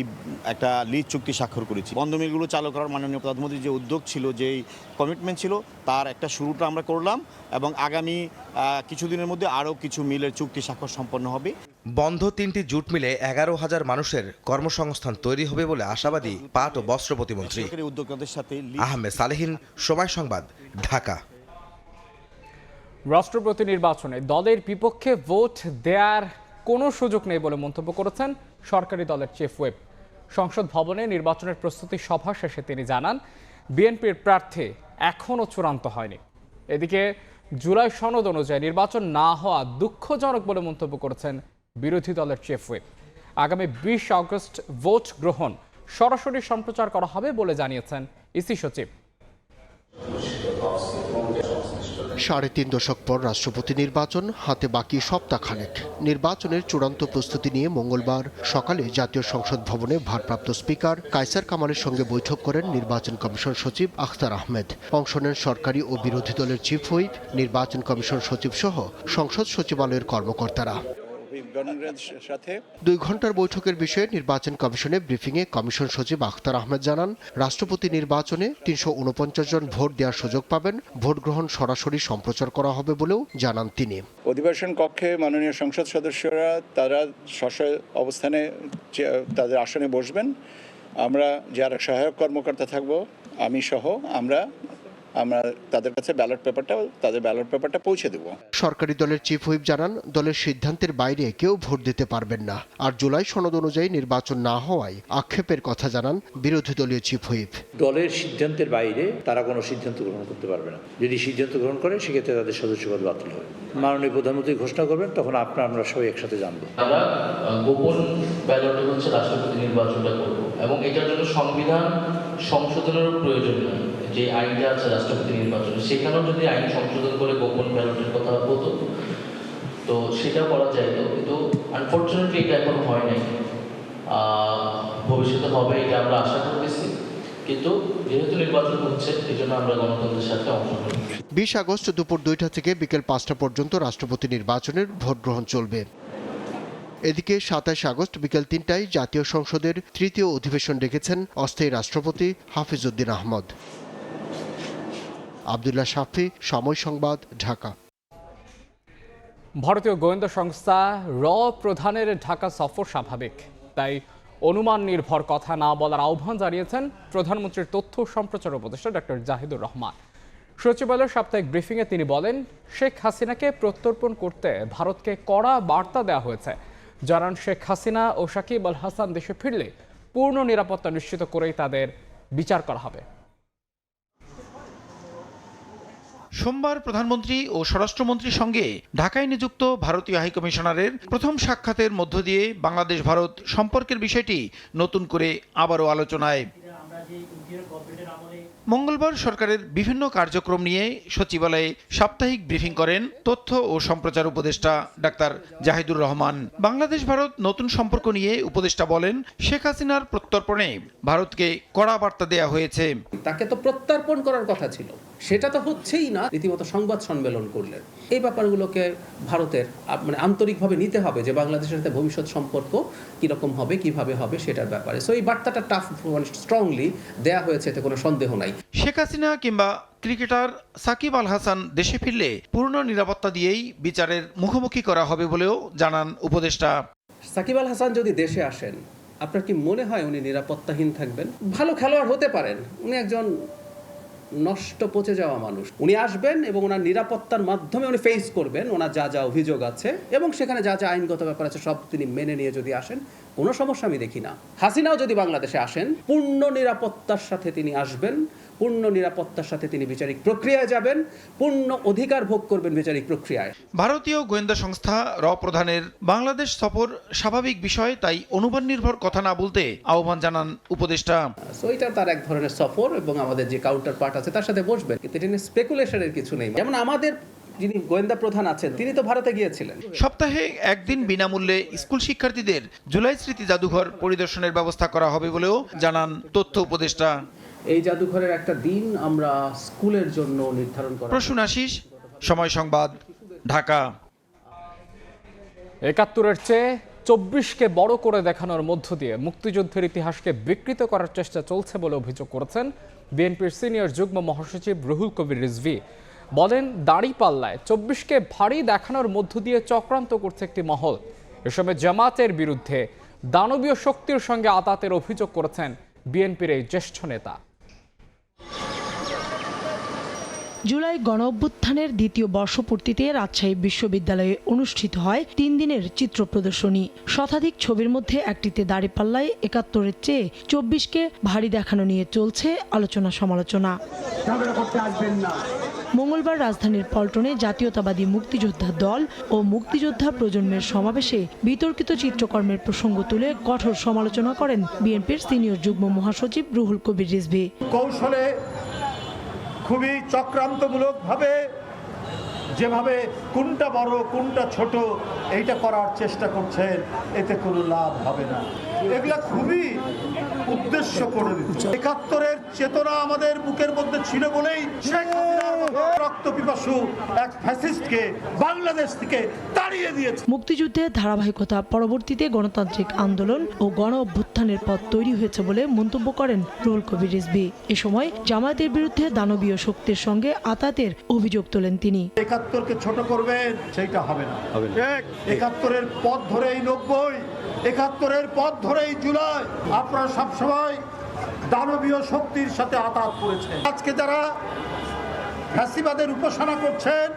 একটা লিজ চুক্তি স্বাক্ষর করেছি। বন্ধ মিলগুলো চালু করার মাননীয় প্রধানমন্ত্রীর যে উদ্যোগ ছিল, যেই কমিটমেন্ট ছিল, তার একটা শুরুটা আমরা করলাম এবং আগামী কিছুদিনের মধ্যে আরও কিছু মিলের চুক্তি স্বাক্ষর সম্পন্ন হবে। বন্ধ 3টি জুট মিলে 11,000 মানুষের কর্মসংস্থান তৈরি হবে বলে আশাবাদী পাট ও বস্ত্র প্রতিমন্ত্রী। উদ্যোক্তাদের সাথে আহমেদ সালেহীন, সময় সংবাদ, ঢাকা। রাষ্ট্রপতি নির্বাচনে দলের বিপক্ষে ভোট দেওয়ার কোনো সুযোগ নেই বলে মন্তব্য করেছেন সরকারি দলের চিফ হুইপ। সংসদ ভবনে নির্বাচনের প্রস্তুতি সভা শেষে তিনি জানান, বিএনপির প্রার্থী এখনও চূড়ান্ত হয়নি। এদিকে জুলাই সনদ অনুযায়ী নির্বাচন না হওয়া দুঃখজনক বলে মন্তব্য করেছেন বিরোধী দলের চিফ হুইপ। আগামী 20 আগস্ট ভোট গ্রহণ সরাসরি সম্প্রচার করা হবে বলে জানিয়েছেন ইসি সচিব। 3.5 দশক পর রাষ্ট্রপতি নির্বাচন হাতে বাকি সপ্তাহখানেক। নির্বাচনের চূড়ান্ত প্রস্তুতি নিয়ে মঙ্গলবার সকালে জাতীয় সংসদ ভবনে ভারপ্রাপ্ত স্পিকার কায়সার কামালের সঙ্গে বৈঠক করেন নির্বাচন কমিশন সচিব আখতার আহমেদ। অংশ নেন সরকারি ও বিরোধী দলের চিফ হুইপ, নির্বাচন কমিশন সচিব সহ সংসদ সচিবালয়ের কর্মকর্তারা। 2 ঘন্টার বৈঠকের বিষয়ে নির্বাচন কমিশনে ব্রিফিংয়ে কমিশন সচিব আখতার আহমেদ জানান, রাষ্ট্রপতি নির্বাচনে 349 জন ভোট দেওয়ার সুযোগ পাবেন। ভোট গ্রহণ সরাসরি সম্প্রচার করা হবে বলেও জানান তিনি। অধিবেশন কক্ষে মাননীয় সংসদ সদস্যরা তারা অবস্থানে তাদের আসনে বসবেন। আমরা যারা সহায়ক কর্মকর্তা থাকব, আমি সহ আমরা তাদের কাছে তাদের ব্যালট পেপারটা পৌঁছে দেব। সরকারি দলের চিফ হুইপ জানান, দলের সিদ্ধান্তের বাইরে কেউ ভোট দিতে পারবেন না। আর জুলাই সনদ অনুযায়ী নির্বাচন না হওয়ায় আক্ষেপের কথা জানান বিরোধী দলীয় চিফ হুইপ। দলের সিদ্ধান্তের বাইরে তারা কোনো সিদ্ধান্ত গ্রহণ করতে পারবে না। যদি সিদ্ধান্ত গ্রহণ করে সেক্ষেত্রে তাদের সদস্যপদ বাতিল হবে। মাননীয় প্রধানমন্ত্রী ঘোষণা করবেন, তখন আমরা সবাই একসাথে জানবো। আমরা গোপন ব্যালটে হচ্ছে রাষ্ট্রপতি নির্বাচনটা করব এবং এটার জন্য সংবিধান সংশোধনেরও প্রয়োজন নেই। যে আইনটা আছে রাষ্ট্রপতি নির্বাচনে, সেখানেও যদি আইন সংশোধন করে গোপন ব্যালটের কথা হতো তো সেটা করা যাইতো, কিন্তু আনফর্চুনেটলি এটা এখন হয় নাই। ভবিষ্যতে হবে এটা আমরা আশা করতেছি, কিন্তু যেহেতু নির্বাচন হচ্ছে এই জন্য আমরা গণতন্ত্রের সাথে অংশগ্রহণ। 20 আগস্ট দুপুর 2টা থেকে বিকেল 5টা পর্যন্ত রাষ্ট্রপতি নির্বাচনের ভোট গ্রহণ চলবে। এদিকে 27 আগস্ট বিকেল 3টায় জাতীয় সংসদের 3য় অধিবেশন ডেকেছেন অস্থায়ী রাষ্ট্রপতি হাফিজউদ্দিন আহমদ। আব্দুল্লাহ শাফি, সময় সংবাদ, ঢাকা। ভারতীয় গোয়েন্দা সংস্থা প্রধানের ঢাকা সফর স্বাভাবিক, তাই অনুমান নির্ভর কথা না বলার আহ্বান জানিয়েছেন প্রধানমন্ত্রীর তথ্য সম্প্রচার উপদেষ্টা ডক্টর জাহিদুর রহমান। সচিবালয়ের সাপ্তাহিক ব্রিফিংয়ে তিনি বলেন, শেখ হাসিনাকে প্রত্যর্পণ করতে ভারতকে কড়া বার্তা দেওয়া হয়েছে। জানান, শেখ হাসিনা ও সাকিব আল হাসান দেশে ফিরলে পূর্ণ নিরাপত্তা নিশ্চিত করেই তাদের বিচার করা হবে। সোমবার প্রধানমন্ত্রী ও স্বরাষ্ট্রমন্ত্রীর সঙ্গে ঢাকায় নিযুক্ত ভারতীয় হাইকমিশনারের প্রথম সাক্ষাতের মধ্য দিয়ে বাংলাদেশ ভারত সম্পর্কের বিষয়টি নতুন করে আবারও আলোচনায়। মঙ্গলবার সরকারের বিভিন্ন কার্যক্রম নিয়ে সচিবালয়ে সাপ্তাহিক ব্রিফিং করেন তথ্য ও সম্প্রচার উপদেষ্টা ডাক্তার জাহিদুর রহমান। বাংলাদেশ ভারত নতুন সম্পর্ক নিয়ে উপদেষ্টা বলেন, শেখ হাসিনার প্রত্যর্পণে ভারতকে কড়া বার্তা দেয়া হয়েছে। তাকে তো প্রত্যর্পণ করার কথা ছিল, সেটা তো হচ্ছেই না, রীতিমতো সংবাদ সম্মেলন করলেন। এই ব্যাপারগুলোকে ভারতের মানে আন্তরিকভাবে নিতে হবে যে বাংলাদেশের সাথে ভবিষ্যৎ সম্পর্ক কিরকম হবে, কিভাবে হবে সেটার ব্যাপারে। সো এই বার্তাটা টাফ স্ট্রংলি দেয়া হয়েছে, এতে কোনো সন্দেহ নাই। শেখ হাসিনা কিংবা ক্রিকেটার সাকিব আল হাসান দেশে ফিরলে পূর্ণ নিরাপত্তা দিয়েই বিচারের মুখোমুখি করা হবে বলেও জানান উপদেষ্টা। সাকিব আল হাসান যদি দেশে আসেন, আপনার কি মনে হয় উনি নিরাপত্তাহীন থাকবেন? ভালো খেলোয়াড় হতে পারেন, উনি একজন নষ্ট পচে যাওয়া মানুষ। উনি আসবেন এবং ওনার নিরাপত্তার মাধ্যমে উনি ফেস করবেন ওনার যা যা অভিযোগ আছে, এবং সেখানে যা যা আইনগত ব্যাপার আছে সব তিনি মেনে নিয়ে যদি আসেন, কোনো সমস্যা আমি দেখি না। হাসিনাও যদি বাংলাদেশে আসেন, পূর্ণ নিরাপত্তার সাথে তিনি আসবেন, পূর্ণ নিরাপত্তার সাথে তিনি বিচারিক প্রক্রিয়ায় যাবেন, পূর্ণ অধিকার ভোগ করবেন বিচারিক প্রক্রিয়ায়। ভারতীয় গোয়েন্দা সংস্থা র প্রধানের বাংলাদেশ সফর স্বাভাবিক বিষয়, তাই অনুমান নির্ভর কথা না বলতে আহ্বান জানান উপদেষ্টা। সো এটা তার এক ধরনের সফর, এবং আমাদের যে কাউন্টার পার্ট আছে তার সাথে বসবেন, কিন্তু এটা স্পেকুলেশনের কিছু নেই। যেমন আমাদের যিনি গোয়েন্দা প্রধান আছেন তিনি তো ভারতে গিয়েছিলেন। সপ্তাহে একদিন বিনামূল্যে স্কুল শিক্ষার্থীদের জুলাই স্মৃতি জাদুঘর পরিদর্শনের ব্যবস্থা করা হবে বলেও জানান তথ্য উপদেষ্টা। এই জাদুঘরের একটা দিন আমরা স্কুলের জন্য নির্ধারণ করা। প্রসূন আশিস, সময় সংবাদ, ঢাকা। ৭১-এর চেয়ে ২৪কে বড় করে দেখানোর মধ্য দিয়ে মুক্তিযুদ্ধের ইতিহাসকে বিকৃত করার চেষ্টা চলছে বলে অভিযোগ করেছেন বিএনপির সিনিয়র যুগ্ম মহাসচিব রুহুল কবির রিজভী। বলেন, দাঁড়িপাল্লায় ২৪কে ভারী দেখানোর মধ্য দিয়ে চক্রান্ত করছে একটি মহল। এ সময় জামাতের বিরুদ্ধে দানবীয় শক্তির সঙ্গে আতাতের অভিযোগ করেছেন বিএনপির এই জ্যেষ্ঠ নেতা। জুলাই গণ অভ্যুত্থানের দ্বিতীয় বর্ষপূর্তিতে রাজশাহী বিশ্ববিদ্যালয়ে অনুষ্ঠিত হয় ৩ দিনের চিত্র প্রদর্শনী। শতাধিক ছবির মধ্যে একটিতে দাঁড়িপাল্লায় ৭১-এর চেয়ে ২৪কে ভারী দেখানো নিয়ে চলছে আলোচনা সমালোচনা। মঙ্গলবার রাজধানীর পল্টনে জাতীয়তাবাদী মুক্তিযোদ্ধা দল ও মুক্তিযোদ্ধা প্রজন্মের সমাবেশে বিতর্কিত চিত্রকর্মের প্রসঙ্গ তুলে কঠোর সমালোচনা করেন বিএনপির সিনিয়র যুগ্ম মহাসচিব রুহুল কবির রিজভী। কৌশলে খুবই চক্রান্তমূলকভাবে যেভাবে কোনটা বড় কোনটা ছোট এইটা করার চেষ্টা করছেন, এতে কোনো লাভ হবে না। এগুলা খুবই উদ্দেশ্য করে দিচ্ছে। ৭১-এর চেতনা আমাদের বুকের মধ্যে ছিল বলেই শেখ হাসিনার মতো রক্তপিপাসু এক ফ্যাসিস্টকে বাংলাদেশ থেকে তাড়িয়ে দিয়েছে। মুক্তিযুদ্ধের ধারাবাহিকতা পরবর্তীতে গণতান্ত্রিক আন্দোলন ও গণ অভ্যুত্থানের পথ তৈরি হয়েছে বলে মন্তব্য করেন রুহুল কবির রিজভী। এ সময় জামায়াতের বিরুদ্ধে দানবীয় শক্তির সঙ্গে আতাতের অভিযোগ তোলেন তিনি। ৭১-কে ছোট করবেন, সেইটা হবে না। ৭১-এর পথ ধরেই ৯০, ৭১-এর পথ ধরেই জুলাই। আপনারা সবসময় দানবীয় শক্তির সাথে আঘাত করেছেন। আজকে যারা ফ্যাসিবাদের উপাসনা করছেন,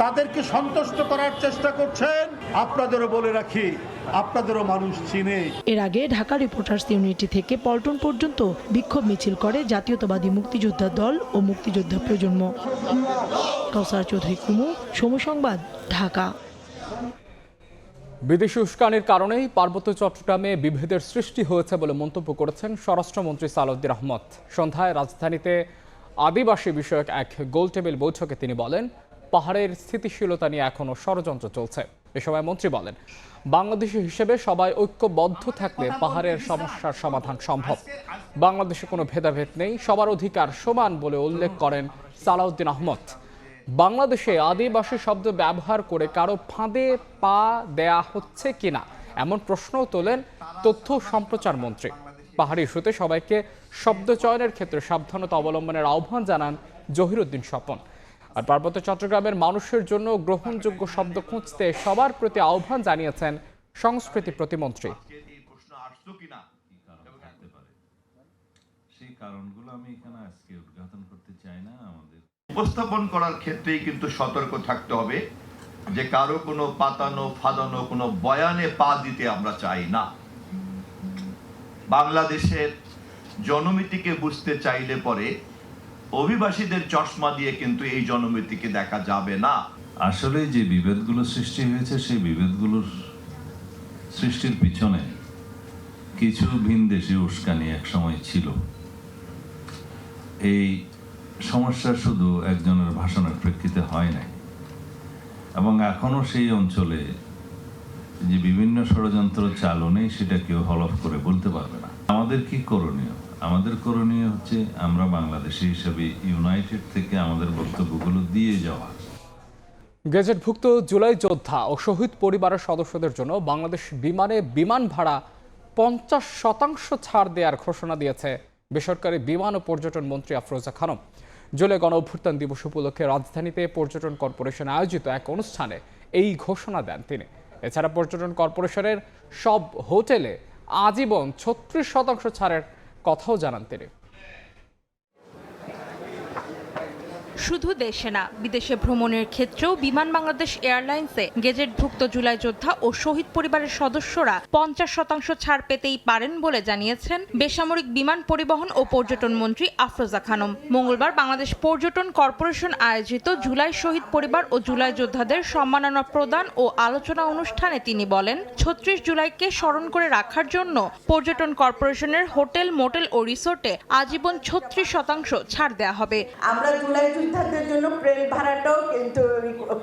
তাদেরকে সন্তুষ্ট করার চেষ্টা করছেন, আপনাদেরও বলে রাখি, আপনাদেরও মানুষ চিনে। এর আগে ঢাকা রিপোর্টার্স ইউনিটি থেকে পল্টন পর্যন্ত বিক্ষোভ মিছিল করে জাতীয়তাবাদী মুক্তিযোদ্ধা দল ও মুক্তিযোদ্ধা প্রজন্ম। কাউসার চৌধুরী কুমু, সময় সংবাদ, ঢাকা। বিদেশি উস্কানির কারণেই পার্বত্য চট্টগ্রামে বিভেদের সৃষ্টি হয়েছে বলে মন্তব্য করেছেন স্বরাষ্ট্রমন্ত্রী সালাউদ্দিন আহমদ। সন্ধ্যায় রাজধানীতে আদিবাসী বিষয়ক এক গোলটেবিল বৈঠকে তিনি বলেন, পাহাড়ের স্থিতিশীলতা নিয়ে এখনও ষড়যন্ত্র চলছে। এ সময় মন্ত্রী বলেন, বাংলাদেশি হিসেবে সবাই ঐক্যবদ্ধ থাকলে পাহাড়ের সমস্যার সমাধান সম্ভব। বাংলাদেশে কোনো ভেদাভেদ নেই, সবার অধিকার সমান বলে উল্লেখ করেন সালাউদ্দিন আহমদ। বাংলাদেশে আদিবাসী শব্দ ব্যবহার করে কারো ফাঁদে পা দেয়া হচ্ছে কিনা এমন প্রশ্নও তোলেন তথ্য সম্প্রচার মন্ত্রী। পাহাড়ি ইস্যুতে সবাইকে শব্দ চয়নের ক্ষেত্রে সাবধানতা অবলম্বনের আহ্বান জানান জহিরুদ্দিন স্বপন। আর পার্বত্য চট্টগ্রামের মানুষের জন্য গ্রহণযোগ্য শব্দ খুঁজতে সবার প্রতি আহ্বান জানিয়েছেন সংস্কৃতি প্রতিমন্ত্রী। উপস্থাপন করার ক্ষেত্রেই কিন্তু সতর্ক থাকতে হবে যে কারো কোনো পাতানো ফাদানো কোনো বয়ানে পা দিতে আমরা চাই না। বাংলাদেশের জনমিতিকে বুঝতে চাইলে পরে অভিবাসীদের চশমা দিয়ে কিন্তু এই জনমিতিকে দেখা যাবে না। আসলে যে বিভেদগুলো সৃষ্টি হয়েছে সেই বিভেদগুলোর সৃষ্টির পিছনে কিছু ভিনদেশী উস্কানি এক সময় ছিল। এই সমস্যা শুধু একজনের ভাষণের প্রেক্ষিতে হয় নাই, এবং এখনো সেই অঞ্চলে যে বিভিন্ন ষড়যন্ত্র চালু নেই সেটা কেউ হলফ করে বলতে পারবে না। আমাদের কি করণীয়? আমাদের করণীয় হচ্ছে আমরা বাংলাদেশি হিসেবে ইউনাইটেড থেকে আমাদের বক্তব্যগুলো দিয়ে যাওয়া। গেজেটভুক্ত জুলাই যোদ্ধা ও শহীদ পরিবারের সদস্যদের জন্য বাংলাদেশ বিমানে বিমান ভাড়া 50% ছাড় দেওয়ার ঘোষণা দিয়েছে বেসরকারি বিমান ও পর্যটন মন্ত্রী আফরোজা খানম। জুলাই গণ অভ্যুত্থান দিবস উপলক্ষে রাজধানীতে পর্যটন কর্পোরেশন আয়োজিত এক অনুষ্ঠানে এই ঘোষণা দেন তিনি। এছাড়া পর্যটন কর্পোরেশনের সব হোটেলে আজীবন 36% ছাড়ের কথাও জানান তিনি। শুধু দেশে না, বিদেশে ভ্রমণের ক্ষেত্রেও বিমান বাংলাদেশ এয়ারলাইন্সে গেজেটভুক্ত জুলাই যোদ্ধা ও শহীদ পরিবারের সদস্যরা 50% ছাড় পেতেই পারেন বলে জানিয়েছেন বেসামরিক বিমান পরিবহন ও পর্যটন মন্ত্রী আফরোজা খানম। মঙ্গলবার বাংলাদেশ পর্যটন কর্পোরেশন আয়োজিত জুলাই শহীদ পরিবার ও জুলাই যোদ্ধাদের সম্মাননা প্রদান ও আলোচনা অনুষ্ঠানে তিনি বলেন, 36 জুলাইকে স্মরণ করে রাখার জন্য পর্যটন কর্পোরেশনের হোটেল, মোটেল ও রিসোর্টে আজীবন 36% ছাড় দেওয়া হবে। আমরা জুলাই যোদ্ধাদের জন্য প্লেন ভাড়াটাও কিন্তু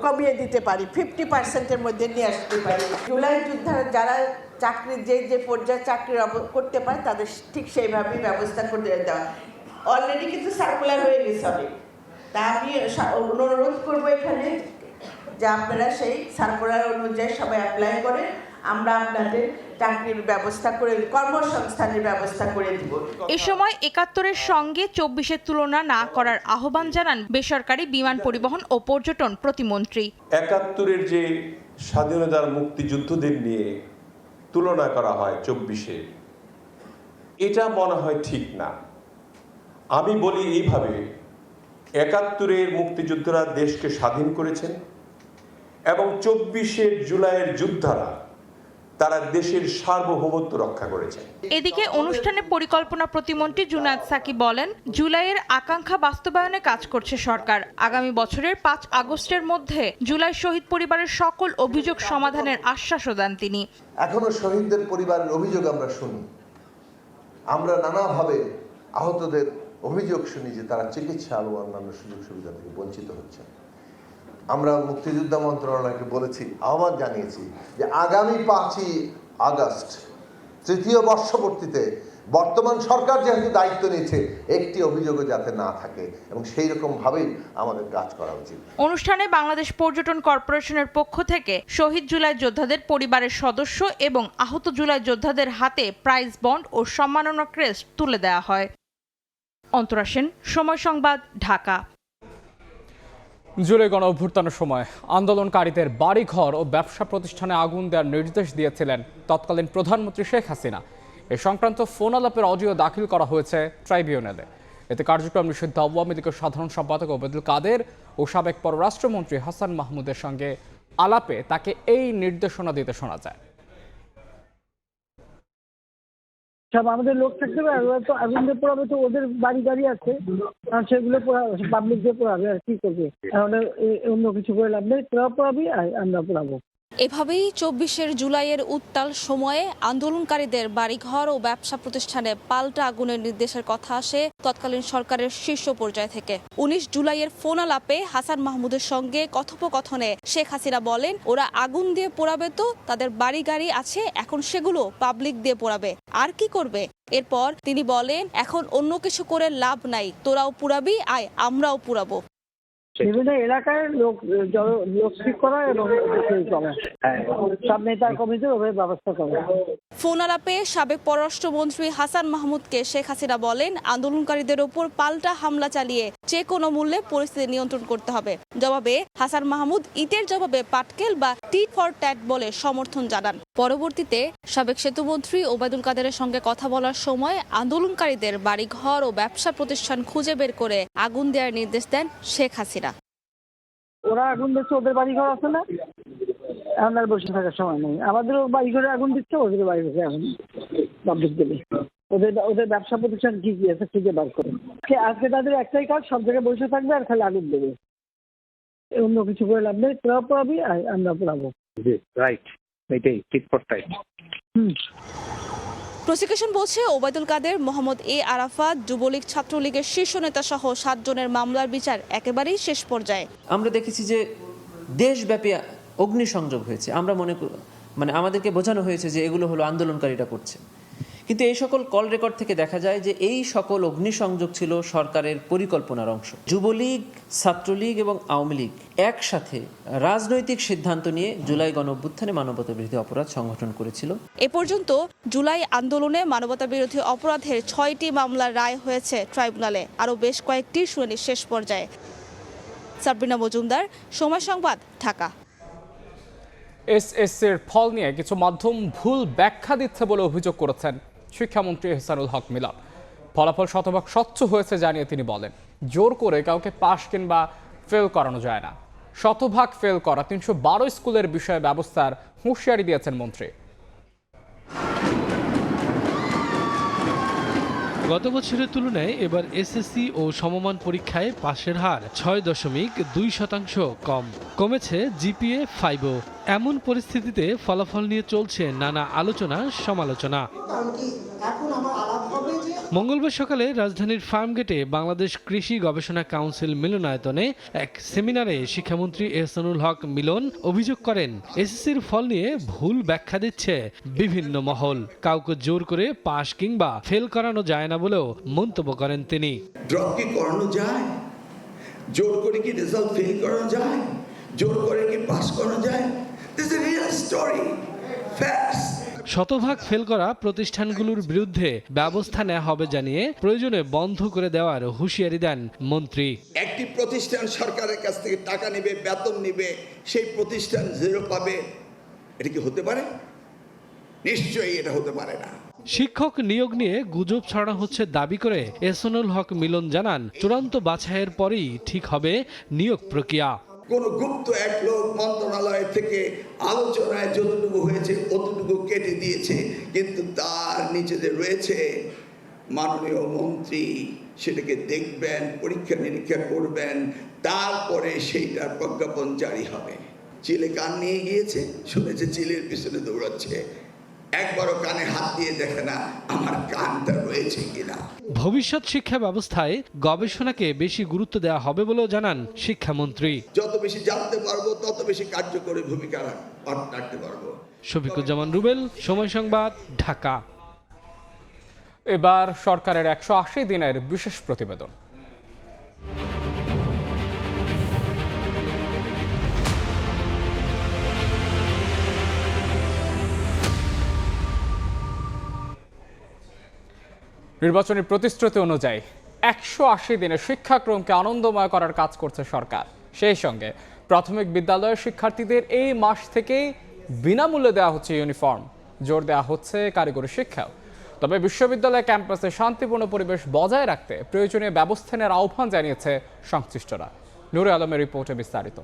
কমিয়ে দিতে পারি, 50% মধ্যে নিয়ে আসতে পারি। জুলাই যোদ্ধারা যারা চাকরি যে পর্যায়ে চাকরি করতে পারে তাদের ঠিক সেইভাবেই ব্যবস্থা করে দেওয়া। অলরেডি কিন্তু সার্কুলার হয়ে গেছে অনেক। তা আমি অনুরোধ করবো এখানে যে আপনারা সেই সার্কুলার অনুযায়ী সবাই অ্যাপ্লাই করে আমরা আপনাদের চাকরির ব্যবস্থা করে, কর্মসংস্থানের ব্যবস্থা করে দিব। এ সময় ৭১-এর সঙ্গে ২৪-এর তুলনা না করার আহ্বান জানান বেসরকারি বিমান পরিবহন ও পর্যটন প্রতিমন্ত্রী। ৭১-এর যে স্বাধীনতার মুক্তিযুদ্ধদের নিয়ে তুলনা করা হয় ২৪-এ, এটা মনে হয় ঠিক না। আমি বলি এইভাবে, ৭১-এর মুক্তিযোদ্ধারা দেশকে স্বাধীন করেছেন এবং ২৪-এর জুলাইয়ের যোদ্ধারা তারা দেশের সার্বভৌমত্ব রক্ষা করেছেন। এদিকে অনুষ্ঠানে পরিকল্পনা প্রতিমন্ত্রী জুনায়েদ সাকি বলেন, জুলাইয়ের আকাঙ্ক্ষা বাস্তবায়নে কাজ করছে সরকার। আগামী বছরের ৫ আগস্টের মধ্যে জুলাই শহীদ পরিবারের সকল অভিযোগ সমাধানের আশ্বাসও দেন তিনি। এখনো শহীদদের পরিবারের অভিযোগ আমরা শুনি, আমরা নানাভাবে আহতদের অভিযোগ শুনি যে তারা চিকিৎসা ও অন্যান্য সুযোগ সুবিধা থেকে বঞ্চিত হচ্ছেন। আমরা মুক্তিযোদ্ধা মন্ত্রণালয়কে বলেছি, আহ্বান জানিয়েছি যে আগামী ৫ই আগস্ট তৃতীয় বর্ষপূর্তিতে বর্তমান সরকার যেহেতু দায়িত্ব নিয়েছে, একটি অভিযোগও যাতে না থাকে এবং সেই রকম ভাবেই আমাদের কাজ করা উচিত। অনুষ্ঠানে বাংলাদেশ পর্যটন কর্পোরেশনের পক্ষ থেকে শহীদ জুলাই যোদ্ধাদের পরিবারের সদস্য এবং আহত জুলাই যোদ্ধাদের হাতে প্রাইজ বন্ড ও সম্মাননা ক্রেস্ট তুলে দেওয়া হয়। অন্তরা সেন, সময় সংবাদ, ঢাকা। জুলাই গণ অভ্যুত্থানের সময় আন্দোলনকারীদের বাড়িঘর ও ব্যবসা প্রতিষ্ঠানে আগুন দেওয়ার নির্দেশ দিয়েছিলেন তৎকালীন প্রধানমন্ত্রী শেখ হাসিনা। এ সংক্রান্ত ফোন আলাপের অডিও দাখিল করা হয়েছে ট্রাইব্যুনালে। এতে কার্যক্রম নিষিদ্ধ আওয়ামী লীগের সাধারণ সম্পাদক ওবায়দুল কাদের ও সাবেক পররাষ্ট্রমন্ত্রী হাসান মাহমুদের সঙ্গে আলাপে তাকে এই নির্দেশনা দিতে শোনা যায়। সব আমাদের লোক থাকতে পারে, ওরা তো আগুন দিয়ে পোড়াবে, তো ওদের বাড়ি গাড়ি আছে, আর সেগুলো পাবলিক দিয়ে পোড়াবে, আর কি করবে? তাহলে অন্য কিছু করে লাভ নেই, তোরা পোড়াবি আর আমরা পোড়াবো। এভাবেই ২৪ জুলাইয়ের উত্তাল সময়ে আন্দোলনকারীদের বাড়িঘর ও ব্যবসা প্রতিষ্ঠানে পাল্টা আগুনের নির্দেশের কথা আসে তৎকালীন সরকারের শীর্ষ পর্যায় থেকে। ১৯ জুলাইয়ের ফোন আলাপে হাসান মাহমুদের সঙ্গে কথোপকথনে শেখ হাসিনা বলেন, ওরা আগুন দিয়ে পোড়াবে, তো তাদের বাড়ি গাড়ি আছে, এখন সেগুলো পাবলিক দিয়ে পোড়াবে, আর কি করবে? এরপর তিনি বলেন, এখন অন্য কিছু করে লাভ নাই, তোরাও পুড়াবি, আয় আমরাও পুড়াবো। বিভিন্ন এলাকায় লোক ঠিক করা এবং সব নেতা কমিটির ওভাবে ব্যবস্থা করা। ফোন আলাপে সাবেক পররাষ্ট্রমন্ত্রী হাসান মাহমুদকে শেখ হাসিনা বলেন, আন্দোলনকারীদের ওপর পাল্টা হামলা চালিয়ে যে কোনো মূল্যে পরিস্থিতি নিয়ন্ত্রণ করতে হবে। জবাবে হাসান মাহমুদ ইটের জবাবে পাটকেল বা টিট ফর ট্যাট বলে সমর্থন জানান। পরবর্তীতে সাবেক সেতুমন্ত্রী ওবায়দুল কাদেরের সঙ্গে কথা বলার সময় আন্দোলনকারীদের বাড়িঘর ও ব্যবসা প্রতিষ্ঠান খুঁজে বের করে আগুন দেওয়ার নির্দেশ দেন শেখ হাসিনা। ওরা আগুন দিচ্ছে, ওদের বাড়িঘর আছে না, এখন আর বসে থাকার সময় নেই। আমাদেরও বাড়িঘরে আগুন দিচ্ছে, ওদের বাড়িঘরে আগুন পাবলিক দিলে। ওদের ব্যবসা প্রতিষ্ঠান কি কি আছে খুঁজে বার করে। আজকে তাদের একটাই কাজ, সব জায়গায় বসে থাকবে আর খালি আগুন দেবে, অন্য কিছু করে লাভ নেই। তোরা পড়াবি আর আমরা পড়াবো। রাইট, এটাই ঠিক ফর টাইট। প্রসিকিউশন বলছে ওবায়দুল কাদের, মোহাম্মদ এ আরাফাত, যুবলীগ ছাত্রলীগের শীর্ষ নেতা সহ 7 জনের মামলার বিচার একেবারেই শেষ পর্যায়ে। আমরা দেখেছি যে দেশব্যাপী অগ্নিসংযোগ হয়েছে। আমরা মানে আমাদেরকে বোঝানো হয়েছে যে এগুলো হলো আন্দোলনকারীরা করছে, কিন্তু এই সকল কল রেকর্ড থেকে দেখা যায় যে এই সকল অগ্নিসংযোগ ছিল সরকারের পরিকল্পনার অংশ। যুবলীগ, ছাত্রলীগ এবং আওয়ামী লীগ একসাথে রাজনৈতিক সিদ্ধান্ত নিয়ে জুলাই গণঅভ্যুত্থানে মানবতা বিরোধী অপরাধ সংগঠন করেছিল। এ পর্যন্ত জুলাই আন্দোলনে মানবতা বিরোধী অপরাধের 6টি মামলার রায় হয়েছে ট্রাইব্যুনালে, আরও বেশ কয়েকটি শুনানি শেষ পর্যায়ে। সাবরিনা মজুমদার, সময় সংবাদ, ঢাকা। এসএসসির ফল নিয়ে কিছু মাধ্যম ভুল ব্যাখ্যা দিচ্ছে বলে অভিযোগ করেছেন শিক্ষামন্ত্রী এহসানুল হক মিলন। ফলাফল শতভাগ স্বচ্ছ হয়েছে জানিয়ে তিনি বলেন, জোর করে কাউকে পাশ কিংবা ফেল করানো যায় না। শতভাগ ফেল করা 312 স্কুলের বিষয়ে ব্যবস্থার হুঁশিয়ারি দিয়েছেন মন্ত্রী। গত বছরের তুলনায় এবার এসএসসি ও সমমান পরীক্ষায় পাশের হার 6.2% কম, কমেছে জিপিএ 5। এমন পরিস্থিতিতে ফলাফল নিয়ে চলছে নানা আলোচনা সমালোচনা। মঙ্গলবার সকালে রাজধানীর ফার্মগেটে বাংলাদেশ কৃষি গবেষণা কাউন্সিল মিলনায়তনে এক সেমিনারে শিক্ষামন্ত্রী এহসানুল হক মিলন অভিযোগ করেন, এসএসসির ফল নিয়ে ভুল ব্যাখ্যা দিচ্ছে বিভিন্ন মহল। কাউকে জোর করে পাশ কিংবা ফেল করানো যায় না বলেও মন্তব্য করেন তিনি। ড্রপ কি করানো যায়? জোর করে কি রেজাল্ট ফেল করানো যায়? জোর করে কি পাস করানো যায়? This is a real story, facts. শতভাগ ফেল করা প্রতিষ্ঠানগুলোর বিরুদ্ধে ব্যবস্থা নেওয়া হবে জানিয়ে প্রয়োজনে বন্ধ করে দেওয়ার হুঁশিয়ারি দেন মন্ত্রী। একটি প্রতিষ্ঠান সরকারের কাছ থেকে টাকা নেবে, বেতন নেবে, সেই প্রতিষ্ঠান 0 পাবে, এটা কি হতে পারে? নিশ্চয়ই এটা হতে পারে না। শিক্ষক নিয়োগ নিয়ে গুজব ছড়ানো হচ্ছে দাবি করে এহসানুল হক মিলন জানান, চূড়ান্ত বাছাইয়ের পরেই ঠিক হবে নিয়োগ প্রক্রিয়া। কোন গুপ্ত এক লোক মন্ত্রণালয় থেকে আলোচনায় যতটুকু হয়েছে অতটুকু কেটে দিয়েছে, কিন্তু তার নিচে যে রয়েছে মাননীয় মন্ত্রী সেটাকে দেখবেন, পরীক্ষা নিরীক্ষা করবেন, তারপরে সেইটার প্রজ্ঞাপন জারি হবে। চিলে কান নিয়ে গিয়েছে, শুনেছে চিলের পিছনে দৌড়াচ্ছে, একবারও কানে হাত দিয়ে দেখে না আমার কানটা রয়েছে কিনা। ভবিষ্যৎ শিক্ষা ব্যবস্থায় গবেষণাকে বেশি গুরুত্ব দেওয়া হবে বলেও জানান শিক্ষামন্ত্রী। যত বেশি জানতে পারবো তত বেশি কার্যকরী ভূমিকা রাখতে পারবো। শফিকুজ্জামান রুবেল, সময় সংবাদ, ঢাকা। এবার সরকারের 180 দিনের বিশেষ প্রতিবেদন। নির্বাচনী প্রতিশ্রুতি অনুযায়ী 180 দিনে শিক্ষাক্রমকে আনন্দময় করার কাজ করছে সরকার। সেই সঙ্গে প্রাথমিক বিদ্যালয়ের শিক্ষার্থীদের এই মাস থেকেই বিনামূল্যে দেওয়া হচ্ছে ইউনিফর্ম, জোর দেওয়া হচ্ছে কারিগরি শিক্ষাও। তবে বিশ্ববিদ্যালয় ক্যাম্পাসে শান্তিপূর্ণ পরিবেশ বজায় রাখতে প্রয়োজনীয় ব্যবস্থা নেওয়ার আহ্বান জানিয়েছে সংশ্লিষ্টরা। নূরে আলমের রিপোর্টে বিস্তারিত।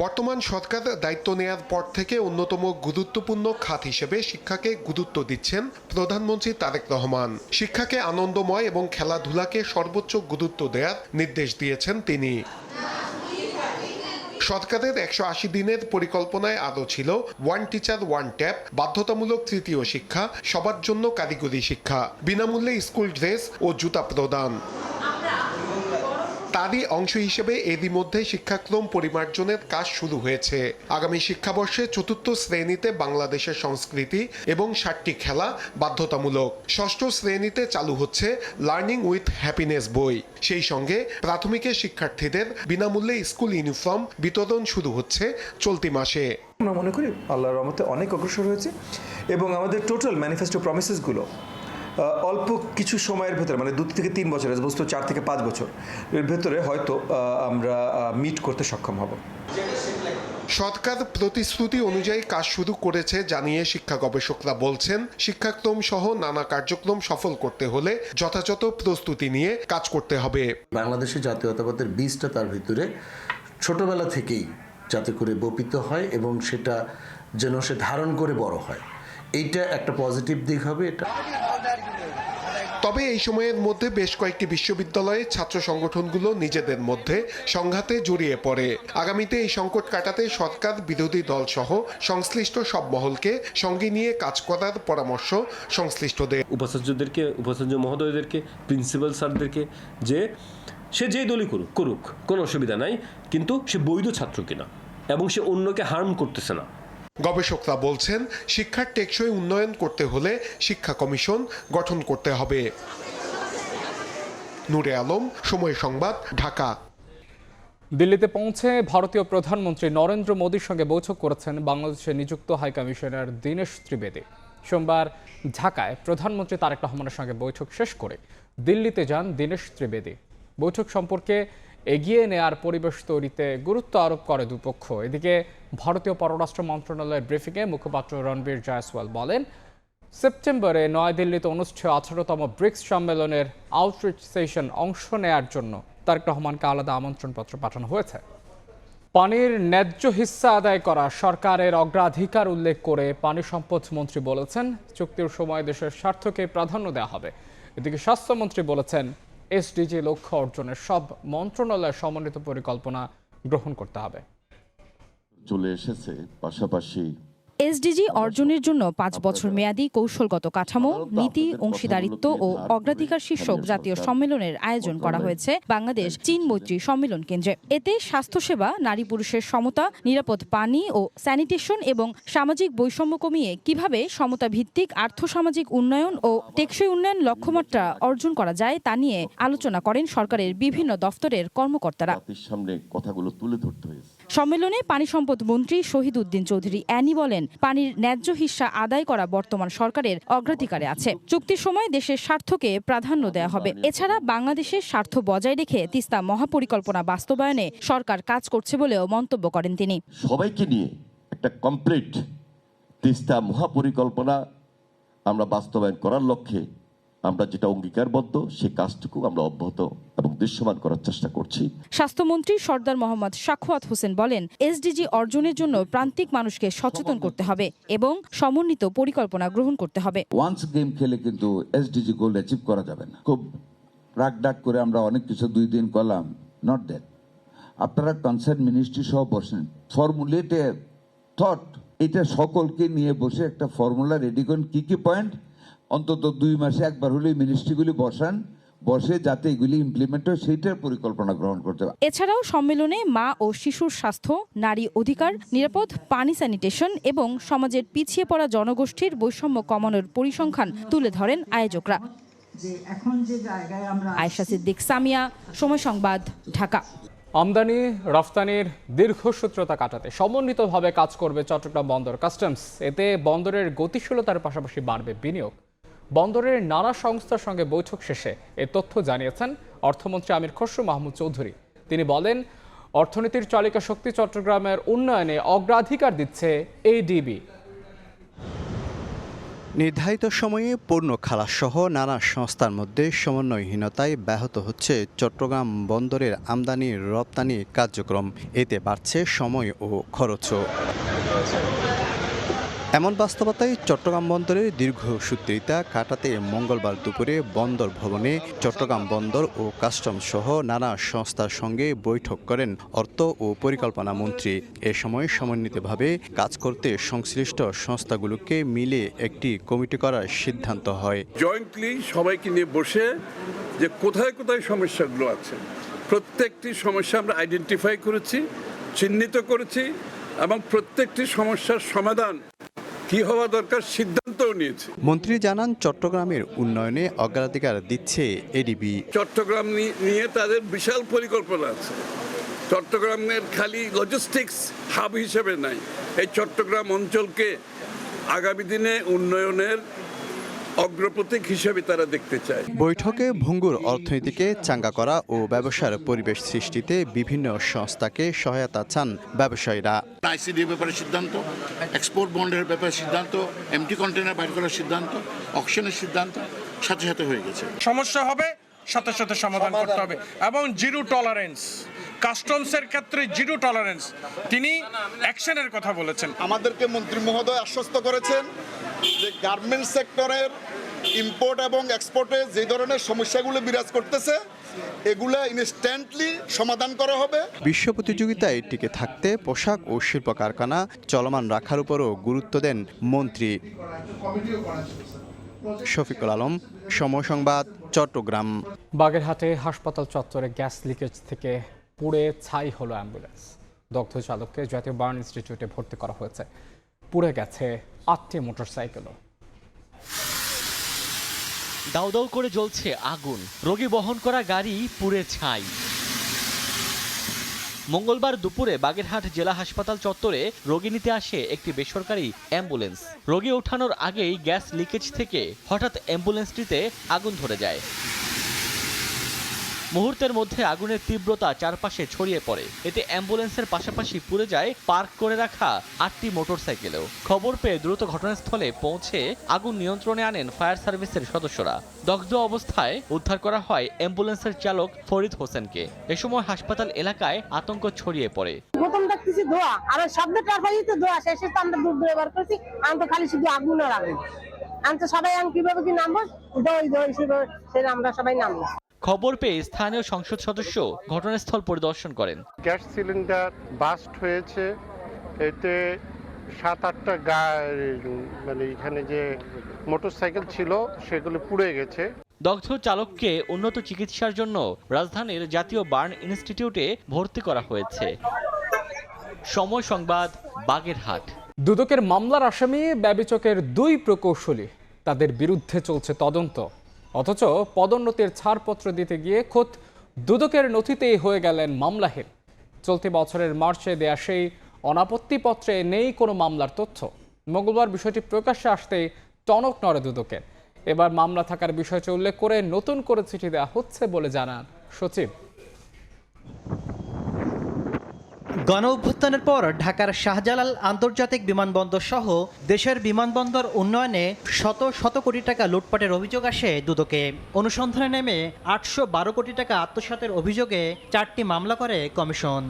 বর্তমান সরকার দায়িত্ব নেয়ার পর থেকে অন্যতম গুরুত্বপূর্ণ খাত হিসেবে শিক্ষাকে গুরুত্ব দিচ্ছেন প্রধানমন্ত্রী তারেক রহমান। শিক্ষাকে আনন্দময় এবং খেলাধুলাকে সর্বোচ্চ গুরুত্ব দেওয়ার নির্দেশ দিয়েছেন তিনি। সরকারের 180 দিনের পরিকল্পনায় আরও ছিল ওয়ান টিচার ওয়ান ট্যাব, বাধ্যতামূলক তৃতীয় শিক্ষা, সবার জন্য কারিগরি শিক্ষা, বিনামূল্যে স্কুল ড্রেস ও জুতা প্রদান। তারই অংশ হিসেবে এরই মধ্যে শিক্ষাক্রম পরিমার্জনের কাজ শুরু হয়েছে। আগামী শিক্ষাবর্ষে 4র্থ শ্রেণীতে বাংলাদেশের সংস্কৃতি এবং 7টি খেলা বাধ্যতামূলক। ষষ্ঠ শ্রেণীতে চালু হচ্ছে লার্নিং উইথ হ্যাপিনেস বই। সেই সঙ্গে প্রাথমিকের শিক্ষার্থীদের বিনামূল্যে স্কুল ইউনিফর্ম বিতরণ শুরু হচ্ছে চলতি মাসে। আমরা মনে করি আল্লাহর রহমতে অনেক অগ্রসর হয়েছে এবং আমাদের টোটাল ম্যানিফেস্টো প্রমিসেসগুলো অল্প কিছু সময়ের ভেতরে, মানে 2 থেকে 3 বছর, বস্তু 4 থেকে 5 বছর এর ভেতরে হয়তো আমরা মিট করতে সক্ষম হব। সরকার প্রতিশ্রুতি অনুযায়ী কাজ শুরু করেছে জানিয়ে শিক্ষা গবেষকরা বলছেন, শিক্ষাক্রম সহ নানা কার্যক্রম সফল করতে হলে যথাযথ প্রস্তুতি নিয়ে কাজ করতে হবে। বাংলাদেশের জাতীয়তাবাদের বীজটা তার ভিতরে ছোটবেলা থেকেই যাতে করে বপিত হয় এবং সেটা যেন সে ধারণ করে বড় হয়, এইটা একটা পজিটিভ দিক হবে। এটা তবে এই সময়ের মধ্যে বেশ কয়েকটি বিশ্ববিদ্যালয়ে ছাত্র সংগঠনগুলো নিজেদের মধ্যে সংঘাতে জড়িয়ে পড়ে। আগামীতে এই সংকট কাটাতে সরকার, বিরোধী দল সহ সংশ্লিষ্ট সব মহলকে সঙ্গে নিয়ে কাজ করার পরামর্শ সংশ্লিষ্টদের। উপাচার্য মহোদয়দেরকে, প্রিন্সিপাল স্যারদেরকে, যে সে যেই দলই করুক কোনো অসুবিধা নাই, কিন্তু সে বৈধ ছাত্র কিনা এবং সে অন্যকে হার্ম করতেছে না। গবেষকরা বলছেন, শিক্ষার টেকসই উন্নয়ন করতে হলে শিক্ষা কমিশন গঠন করতে হবে। নূরে আলম, সময় সংবাদ, ঢাকা। দিল্লিতে পৌঁছে ভারতীয় প্রধানমন্ত্রী নরেন্দ্র মোদীর সঙ্গে বৈঠক করেছেন বাংলাদেশে নিযুক্ত হাইকমিশনার দীনেশ ত্রিবেদী। সোমবার ঢাকায় প্রধানমন্ত্রী তারেক রহমানের সঙ্গে বৈঠক শেষ করে দিল্লিতে যান দীনেশ ত্রিবেদী। বৈঠক সম্পর্কে এগিয়ে নেয়ার পরিবেশ তৈরিতে গুরুত্ব আরোপ করে দুপক্ষ। এদিকে ভারতীয় পররাষ্ট্র মন্ত্রণালয়ের ব্রিফিংয়ে মুখপাত্র রণবীর জয়সওয়াল বলেন, সেপ্টেম্বরে নয়াদিল্লিতে অনুষ্ঠেয় 18তম ব্রিক্স সম্মেলনের আউটরিচ সেশন অংশ নেয়ার জন্য তারেক রহমানকে আলাদা আমন্ত্রণপত্র পাঠানো হয়েছে। পানির ন্যায্য হিস্সা আদায় করা সরকারের অগ্রাধিকার উল্লেখ করে পানি সম্পদ মন্ত্রী বলেছেন, চুক্তির সময় দেশের স্বার্থকে প্রাধান্য দেওয়া হবে। এদিকে স্বাস্থ্যমন্ত্রী বলেছেন, এসডিজি লক্ষ্য অর্জনের সব মন্ত্রণালয়ের সমন্বিত পরিকল্পনা গ্রহণ করতে হবে। চলে এসেছে পাশাপাশি এসডিজি অর্জনের জন্য 5 বছর মেয়াদী কৌশলগত কাঠামো, নীতি, অংশীদারিত্ব ও অগ্রাধিকার শীর্ষক জাতীয় সম্মেলনের আয়োজন করা হয়েছে বাংলাদেশ চীন মৈত্রী সম্মেলন কেন্দ্রে। এতে স্বাস্থ্যসেবা, নারী পুরুষের সমতা, নিরাপদ পানি ও স্যানিটেশন এবং সামাজিক বৈষম্য কমিয়ে কিভাবে সমতা ভিত্তিক আর্থসামাজিক উন্নয়ন ও টেকসই উন্নয়ন লক্ষ্যমাত্রা অর্জন করা যায় তা নিয়ে আলোচনা করেন সরকারের বিভিন্ন দফতরের কর্মকর্তারা। সামনে কথাগুলো তুলে ধরতে হয়েছে। সম্মেলনে পানি সম্পদ মন্ত্রী শহীদ উদ্দিন চৌধুরী অ্যানি বলেন, পানির ন্যায্য হিস্সা আদায় করা বর্তমান সরকারের অগ্রাধিকারে আছে। চুক্তির সময় দেশের স্বার্থকে প্রাধান্য দেওয়া হবে। এছাড়া বাংলাদেশের স্বার্থ বজায় রেখে তিস্তা মহাপরিকল্পনা বাস্তবায়নে সরকার কাজ করছে বলেও মন্তব্য করেন তিনি। সবাইকে নিয়ে একটা কমপ্লিট তিস্তা মহাপরিকল্পনা আমরা বাস্তবায়ন করার লক্ষ্যে আমরা যেটা অঙ্গীকারবদ্ধ সেই কাজটুকু আমরা অব্যাহত এবং দৃশ্যমান করার চেষ্টা করছি। স্বাস্থ্যমন্ত্রী সর্দার মোহাম্মদ সাখাওয়াত হোসেন বলেন, এসডিজি অর্জনের জন্য প্রান্তিক মানুষকে সচেতন করতে হবে এবং সমন্বিত পরিকল্পনা গ্রহণ করতে হবে। ওয়ান্স গেম খেলে কিন্তু এসডিজি গোল অ্যাচিভ করা যাবে না। খুব রাগ ডাক করে আমরা অনেক কিছু 2 দিন করলাম, নট দ্যাট। আপনারা কনসার্ন মিনিস্ট্রি সহ বসেন, ফর্মুলেট এ থট, এটা সকলকে নিয়ে বসে একটা ফর্মুলা রেডি করেন, কি পয়েন্ট অন্তত 2 মাসে একবার হলে মিনিস্ট্রিগুলি বসে যাতে এগুলি ইমপ্লিমেন্ট হয় সেইটার পরিকল্পনা গ্রহণ করতে হবে। এছাড়াও সম্মেলনে মা ও শিশুর স্বাস্থ্য, নারী অধিকার, নিরাপদ পানি, স্যানিটেশন এবং সমাজের পিছিয়ে পড়া জনগোষ্ঠীর বৈষম্য কমানোর পরিসংখ্যান তুলে ধরেন আয়োজকরা। আয়েশা সিদ্দিক, সামিয়া, সময় সংবাদ, ঢাকা। আমদানি রফতানির দীর্ঘসূত্রতা কাটাতে সমন্বিতভাবে কাজ করবে চট্টগ্রাম বন্দর কাস্টমস। এতে বন্দরের গতিশীলতার পাশাপাশি বাড়বে বিনিয়োগ। বন্দরের নানা সংস্থার সঙ্গে বৈঠক শেষে এ তথ্য জানিয়েছেন অর্থমন্ত্রী আমির খসরু মাহমুদ চৌধুরী। তিনি বলেন, অর্থনীতির চালিকা শক্তি চট্টগ্রামের উন্নয়নে অগ্রাধিকার দিচ্ছে এডিবি। নির্ধারিত সময়ে পণ্য খালাসসহ নানা সংস্থার মধ্যে সমন্বয়হীনতায় ব্যাহত হচ্ছে চট্টগ্রাম বন্দরের আমদানি রপ্তানি কার্যক্রম। এতে বাড়ছে সময় ও খরচও। এমন বাস্তবতায় চট্টগ্রাম বন্দরের দীর্ঘসূত্রিতা কাটাতে মঙ্গলবার দুপুরে বন্দর ভবনে চট্টগ্রাম বন্দর ও কাস্টমস সহ নানা সংস্থার সঙ্গে বৈঠক করেন অর্থ ও পরিকল্পনা মন্ত্রী। এ সময় সমন্বিতভাবে কাজ করতে সংশ্লিষ্ট সংস্থাগুলোকে মিলে একটি কমিটি করার সিদ্ধান্ত হয়। জয়েন্টলি সবাইকে নিয়ে বসে যে কোথায় কোথায় সমস্যাগুলো আছে, প্রত্যেকটি সমস্যা আমরা আইডেন্টিফাই করেছি, চিহ্নিত করেছি এবং প্রত্যেকটি সমস্যার সমাধান কি হওয়া দরকার সিদ্ধান্তও নিয়েছে। মন্ত্রী জানান, চট্টগ্রামের উন্নয়নে অগ্রাধিকার দিচ্ছে এডিবি। চট্টগ্রাম নিয়ে তাদের বিশাল পরিকল্পনা আছে। চট্টগ্রামের খালি লজিস্টিক্স হাব হিসেবে নাই, এই চট্টগ্রাম অঞ্চলকে আগামী দিনে উন্নয়নের অগ্রপথিক হিসেবে তারা দেখতে চায়। বৈঠকে ভঙ্গুর অর্থনীতিকে চাঙ্গা করা ও ব্যবসার পরিবেশ সৃষ্টিতে বিভিন্ন সংস্থাকে সহায়তা চান ব্যবসায়ীরা। আইসিডির ব্যাপারে সিদ্ধান্ত, এক্সপোর্ট বন্ডের ব্যাপারে সিদ্ধান্ত, এমটি কন্টেনার বাইর করার সিদ্ধান্ত, অকশনের সিদ্ধান্ত সাথে সাথে হয়ে গেছে। সমস্যা হবে সাথে সাথে সমাধান করতে হবে এবং জিরো টলারেন্স, কাস্টমসের ক্ষেত্রে জিরো টলারেন্স তিনি অ্যাকশনের কথা বলেছেন। আমাদেরকে মন্ত্রী মহোদয় আশ্বস্ত করেছেন যে গার্মেন্টস সেক্টরের ইম্পোর্ট এবং এক্সপোর্টে যে ধরনের সমস্যাগুলো বিরাজ করতেছে এগুলা ইনস্ট্যান্টলি সমাধান করা হবে। বিশ্ব প্রতিযোগিতায় টিকে থাকতে পোশাক ও শিল্প কারখানা চলমান রাখার উপরও গুরুত্ব দেন মন্ত্রী। শফিকুল আলম, সময় সংবাদ, চট্টগ্রাম। বাগেরহাটে হাসপাতাল চত্বরে গ্যাস লিকেজ থেকে পুড়ে ছাই হলো অ্যাম্বুলেন্স। দগ্ধ চালককে জাতীয় বার্ন ইনস্টিটিউটে ভর্তি করা হয়েছে। পুড়ে গেছে 8টি মোটরসাইকেলও। দাউ দাউ করে জ্বলছে আগুন, রোগী বহন করা গাড়ি পুড়ে ছাই। মঙ্গলবার দুপুরে বাগেরহাট জেলা হাসপাতাল চত্বরে রোগী নিতে আসে একটি বেসরকারি অ্যাম্বুলেন্স। রোগী ওঠানোর আগেই গ্যাস লিকেজ থেকে হঠাৎ অ্যাম্বুলেন্সটিতে আগুন ধরে যায়। মুহূর্তের মধ্যে আগুনের তীব্রতা চারপাশে ছড়িয়ে পড়ে। এতে অ্যাম্বুলেন্সের পাশাপাশি পুড়ে যায় পার্ক করে রাখা 8টি মোটরসাইকেলেও। খবর পেয়ে দ্রুত ঘটনাস্থলে পৌঁছে আগুন নিয়ন্ত্রণে আনেন ফায়ার সার্ভিসের সদস্যরা। দগ্ধ অবস্থায় উদ্ধার করা হয় অ্যাম্বুলেন্সের চালক ফরিদ হোসেনকে। এ সময় হাসপাতাল এলাকায় আতঙ্ক ছড়িয়ে পড়ে। প্রথম দেখতেছি ধোয়া, আর শব্দটার পাইতে ধোয়া, শেষে তো আমরা দূর ব্যবহার করছি। আমি তো খালি শুধু আগুন আর আগুন। আমি তো সবাই কিভাবে কি নামবো, দই সেটা আমরা সবাই নামবো। খবর পেয়ে স্থানীয় সংসদ সদস্য ঘটনাস্থল পরিদর্শন করেন। গ্যাস সিলিন্ডার বাস্ট হয়েছে, এতে 7-8টা মানে এখানে যে মোটরসাইকেল ছিল সেগুলো পুড়ে গেছে। দগ্ধ চালককে উন্নত চিকিৎসার জন্য রাজধানীর জাতীয় বার্ন ইনস্টিটিউটে ভর্তি করা হয়েছে। সময় সংবাদ, বাগেরহাট। দুদকের মামলার আসামি ব্যবিচকের 2 প্রকৌশলী, তাদের বিরুদ্ধে চলছে তদন্ত। অথচ পদোন্নতির ছাড়পত্র দিতে গিয়ে খোদ দুদকের নথিতেই হয়ে গেলেন মামলাহীন। চলতি বছরের মার্চে দেয়া সেই অনাপত্তিপত্রে নেই কোনো মামলার তথ্য। মঙ্গলবার বিষয়টি প্রকাশ্যে আসতেই টনক নড়ে দুদকের। এবার মামলা থাকার বিষয়টি উল্লেখ করে নতুন করে চিঠি দেওয়া হচ্ছে বলে জানান সচিব। গণ অভ্যুত্থানের পর ঢাকার শাহজালাল আন্তর্জাতিক বিমানবন্দর সহ দেশের বিমানবন্দর উন্নয়নে শত শত কোটি টাকা লুটপাটের অভিযোগ আসে দুদকে। অনুসন্ধানে নেমে 812 কোটি টাকা আত্মসাতের অভিযোগে 4টি মামলা করে কমিশন।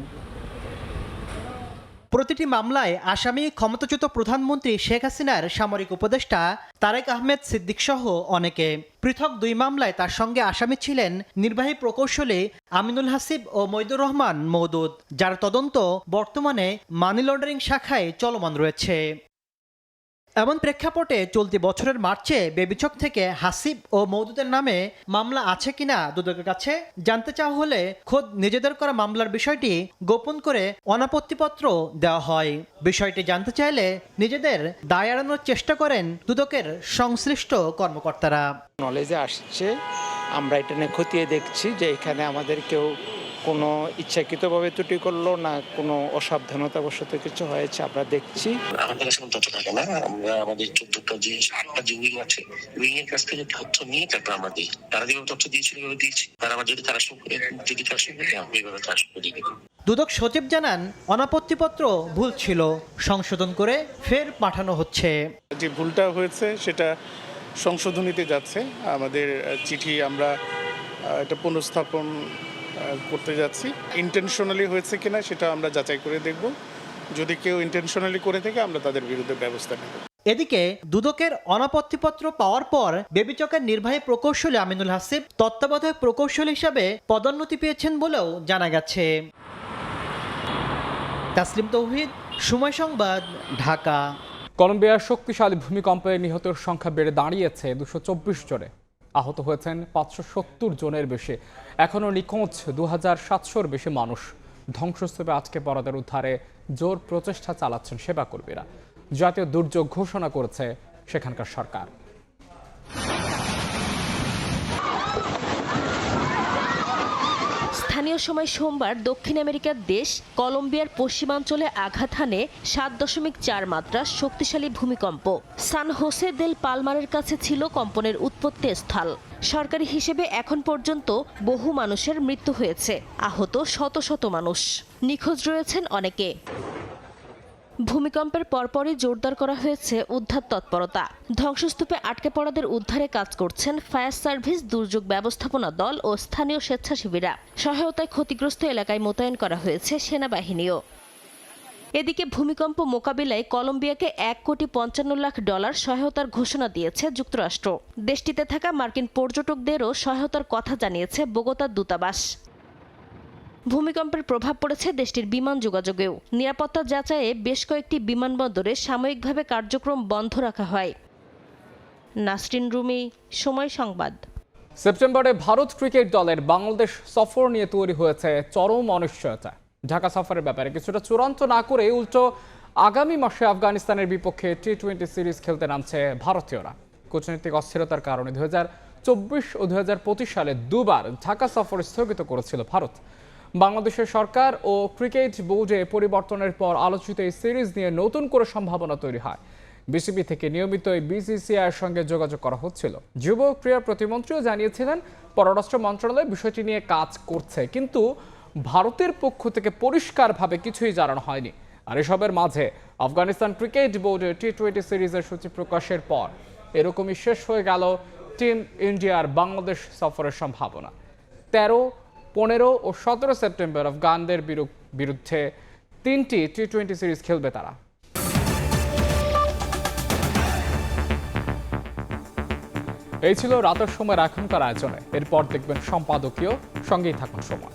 প্রতিটি মামলায় আসামি ক্ষমতাচ্যুত প্রধানমন্ত্রী শেখ হাসিনার সামরিক উপদেষ্টা তারেক আহমেদ সিদ্দিক সহ অনেকে। পৃথক 2 মামলায় তার সঙ্গে আসামি ছিলেন নির্বাহী প্রকৌশলী আমিনুল হাসিব ও মইদুর রহমান মওদুদ, যার তদন্ত বর্তমানে মানি লন্ডারিং শাখায় চলমান রয়েছে। এমন প্রেক্ষাপটে চলতি বছরের মার্চে বেবিচক থেকে হাসিব ও মওদুদের নামে মামলা আছে কিনা দুদকের কাছে জানতে চাওয়া হলে খোদ নিজেদের করা মামলার বিষয়টি গোপন করে অনাপত্তিপত্র দেওয়া হয়। বিষয়টি জানতে চাইলে নিজেদের দায় এড়ানোর চেষ্টা করেন দুদকের সংশ্লিষ্ট কর্মকর্তারা। নলেজে আসছে, আমরা এটা নিয়ে খতিয়ে দেখছি যে এখানে আমাদের কেউ কোনো ইচ্ছাকৃতভাবে ত্রুটি করলো না, কোনো অসাবধানতাবশত কিছু হয়েছে আমরা দেখছি। আমাদের কাছে কোনো তথ্য থাকে না, আমরা আমাদের 14টা যে 8টা যে উইং আছে, উইং এর কাছ থেকে তথ্য নিয়ে তারপর আমরা দিই। তারা যেভাবে তথ্য দিয়েছিল এভাবে দিয়েছি। তারা আমার যদি তারা আমি এভাবে তারা দিয়ে দেবো। দুদক সচিব জানান, অনাপত্তিপত্র ভুল ছিল, সংশোধন করে ফের পাঠানো হচ্ছে। যে ভুলটা হয়েছে সেটা সংশোধনীতে যাচ্ছে। আমাদের চিঠি আমরা এটা পুনঃস্থাপন করতে যাচ্ছি। ইন্টেনশনালি হয়েছে কিনা সেটা আমরা যাচাই করে দেখব। যদি কেউ ইন্টেনশনালি করে থাকে আমরা তাদের বিরুদ্ধে ব্যবস্থা নেব। এদিকে দুদকের অনাপত্তিপত্র পাওয়ার পর বেবিচকের নির্বাহী প্রকৌশলী আমিনুল হাসিব তত্ত্বাবধায়ক প্রকৌশলী হিসাবে পদোন্নতি পেয়েছেন বলেও জানা গেছে। তাসলিম তৌহিদ, সময় সংবাদ, ঢাকা। কলম্বিয়ার শক্তিশালী ভূমিকম্পে নিহতের সংখ্যা বেড়ে দাঁড়িয়েছে 224 জনে। আহত হয়েছেন 570 জনের বেশি। এখনও নিখোঁজ 2700-র বেশি মানুষ। ধ্বংসস্তূপে আটকে পড়াদের উদ্ধারে জোর প্রচেষ্টা চালাচ্ছেন সেবাকর্মীরা। জাতীয় দুর্যোগ ঘোষণা করেছে সেখানকার সরকার। স্থানীয় সময় সোমবার দক্ষিণ আমেরিকার দেশ কলম্বিয়ার পশ্চিমাঞ্চলে আঘাত হানে 7.4 মাত্রার শক্তিশালী ভূমিকম্প। সান হোসে দেল পালমারের কাছে ছিল কম্পনের উৎপত্তি স্থল। সরকারি হিসেবে এখন পর্যন্ত বহু মানুষের মৃত্যু হয়েছে, আহত শত শত মানুষ, নিখোঁজ রয়েছেন অনেকে। ভূমিকম্পের পরপরই জোরদার করা হয়েছে উদ্ধার তৎপরতা। ধ্বংসস্তূপে আটকে পড়াদের উদ্ধারে কাজ করছেন ফায়ার সার্ভিস, দুর্যোগ ব্যবস্থাপনা দল ও স্থানীয় স্বেচ্ছাসেবীরা। সহায়তায় ক্ষতিগ্রস্ত এলাকায় মোতায়েন করা হয়েছে সেনাবাহিনীও। এদিকে ভূমিকম্প মোকাবিলায় কলম্বিয়াকে $1.55 কোটি সহায়তার ঘোষণা দিয়েছে যুক্তরাষ্ট্র। দেশটিতে থাকা মার্কিন পর্যটকদেরও সহায়তার কথা জানিয়েছে বোগোতার দূতাবাস। ভূমিকম্পের প্রভাব পড়েছে দেশটির বিমান যোগাযোগেও। নিরাপত্তা যাচাইয়ে বেশ কয়েকটি বিমানবন্দরে সাময়িকভাবে কার্যক্রম বন্ধ রাখা হয়। নাসরিন রুমি, সময় সংবাদ। সেপ্টেম্বরে ভারত ক্রিকেট দলের বাংলাদেশ সফর নিয়ে তৈরি হয়েছে চরম অনিশ্চয়তা। ঢাকা সফরের ব্যাপারে কিছুটা চূড়ান্ত না করে উল্টো আগামী মাসে আফগানিস্তানের বিপক্ষে টি-20 সিরিজ খেলতে নামছে ভারতীয়রা। কূটনৈতিক অস্থিরতার কারণে 2024 ও 2025 সালে দুবার ঢাকা সফর স্থগিত করেছিল ভারত। বাংলাদেশের সরকার ও ক্রিকেট বোর্ডে পরিবর্তনের পর আলোচিত এই সিরিজ নিয়ে নতুন করে সম্ভাবনা তৈরি হয়। বিসিবি থেকে নিয়মিত বিসিসিআইয়ের সঙ্গে যোগাযোগ করা হচ্ছিল। যুব ক্রীড়া প্রতিমন্ত্রীও জানিয়েছিলেন পররাষ্ট্র মন্ত্রণালয় বিষয়টি নিয়ে কাজ করছে, কিন্তু ভারতের পক্ষ থেকে পরিষ্কারভাবে কিছুই জানানো হয়নি। আর এসবের মাঝে আফগানিস্তান ক্রিকেট বোর্ডের টি-20 সিরিজের সূচি প্রকাশের পর এরকমই শেষ হয়ে গেল টিম ইন্ডিয়ার বাংলাদেশ সফরের সম্ভাবনা। 13, 15 ও 17 সেপ্টেম্বর আফগানদের বিরুদ্ধে 3টি টি-20 সিরিজ খেলবে তারা। এই ছিল রাতের সময় এখনকার আয়োজনে। এরপর দেখবেন সম্পাদকীয়, সঙ্গেই থাকুন সময়।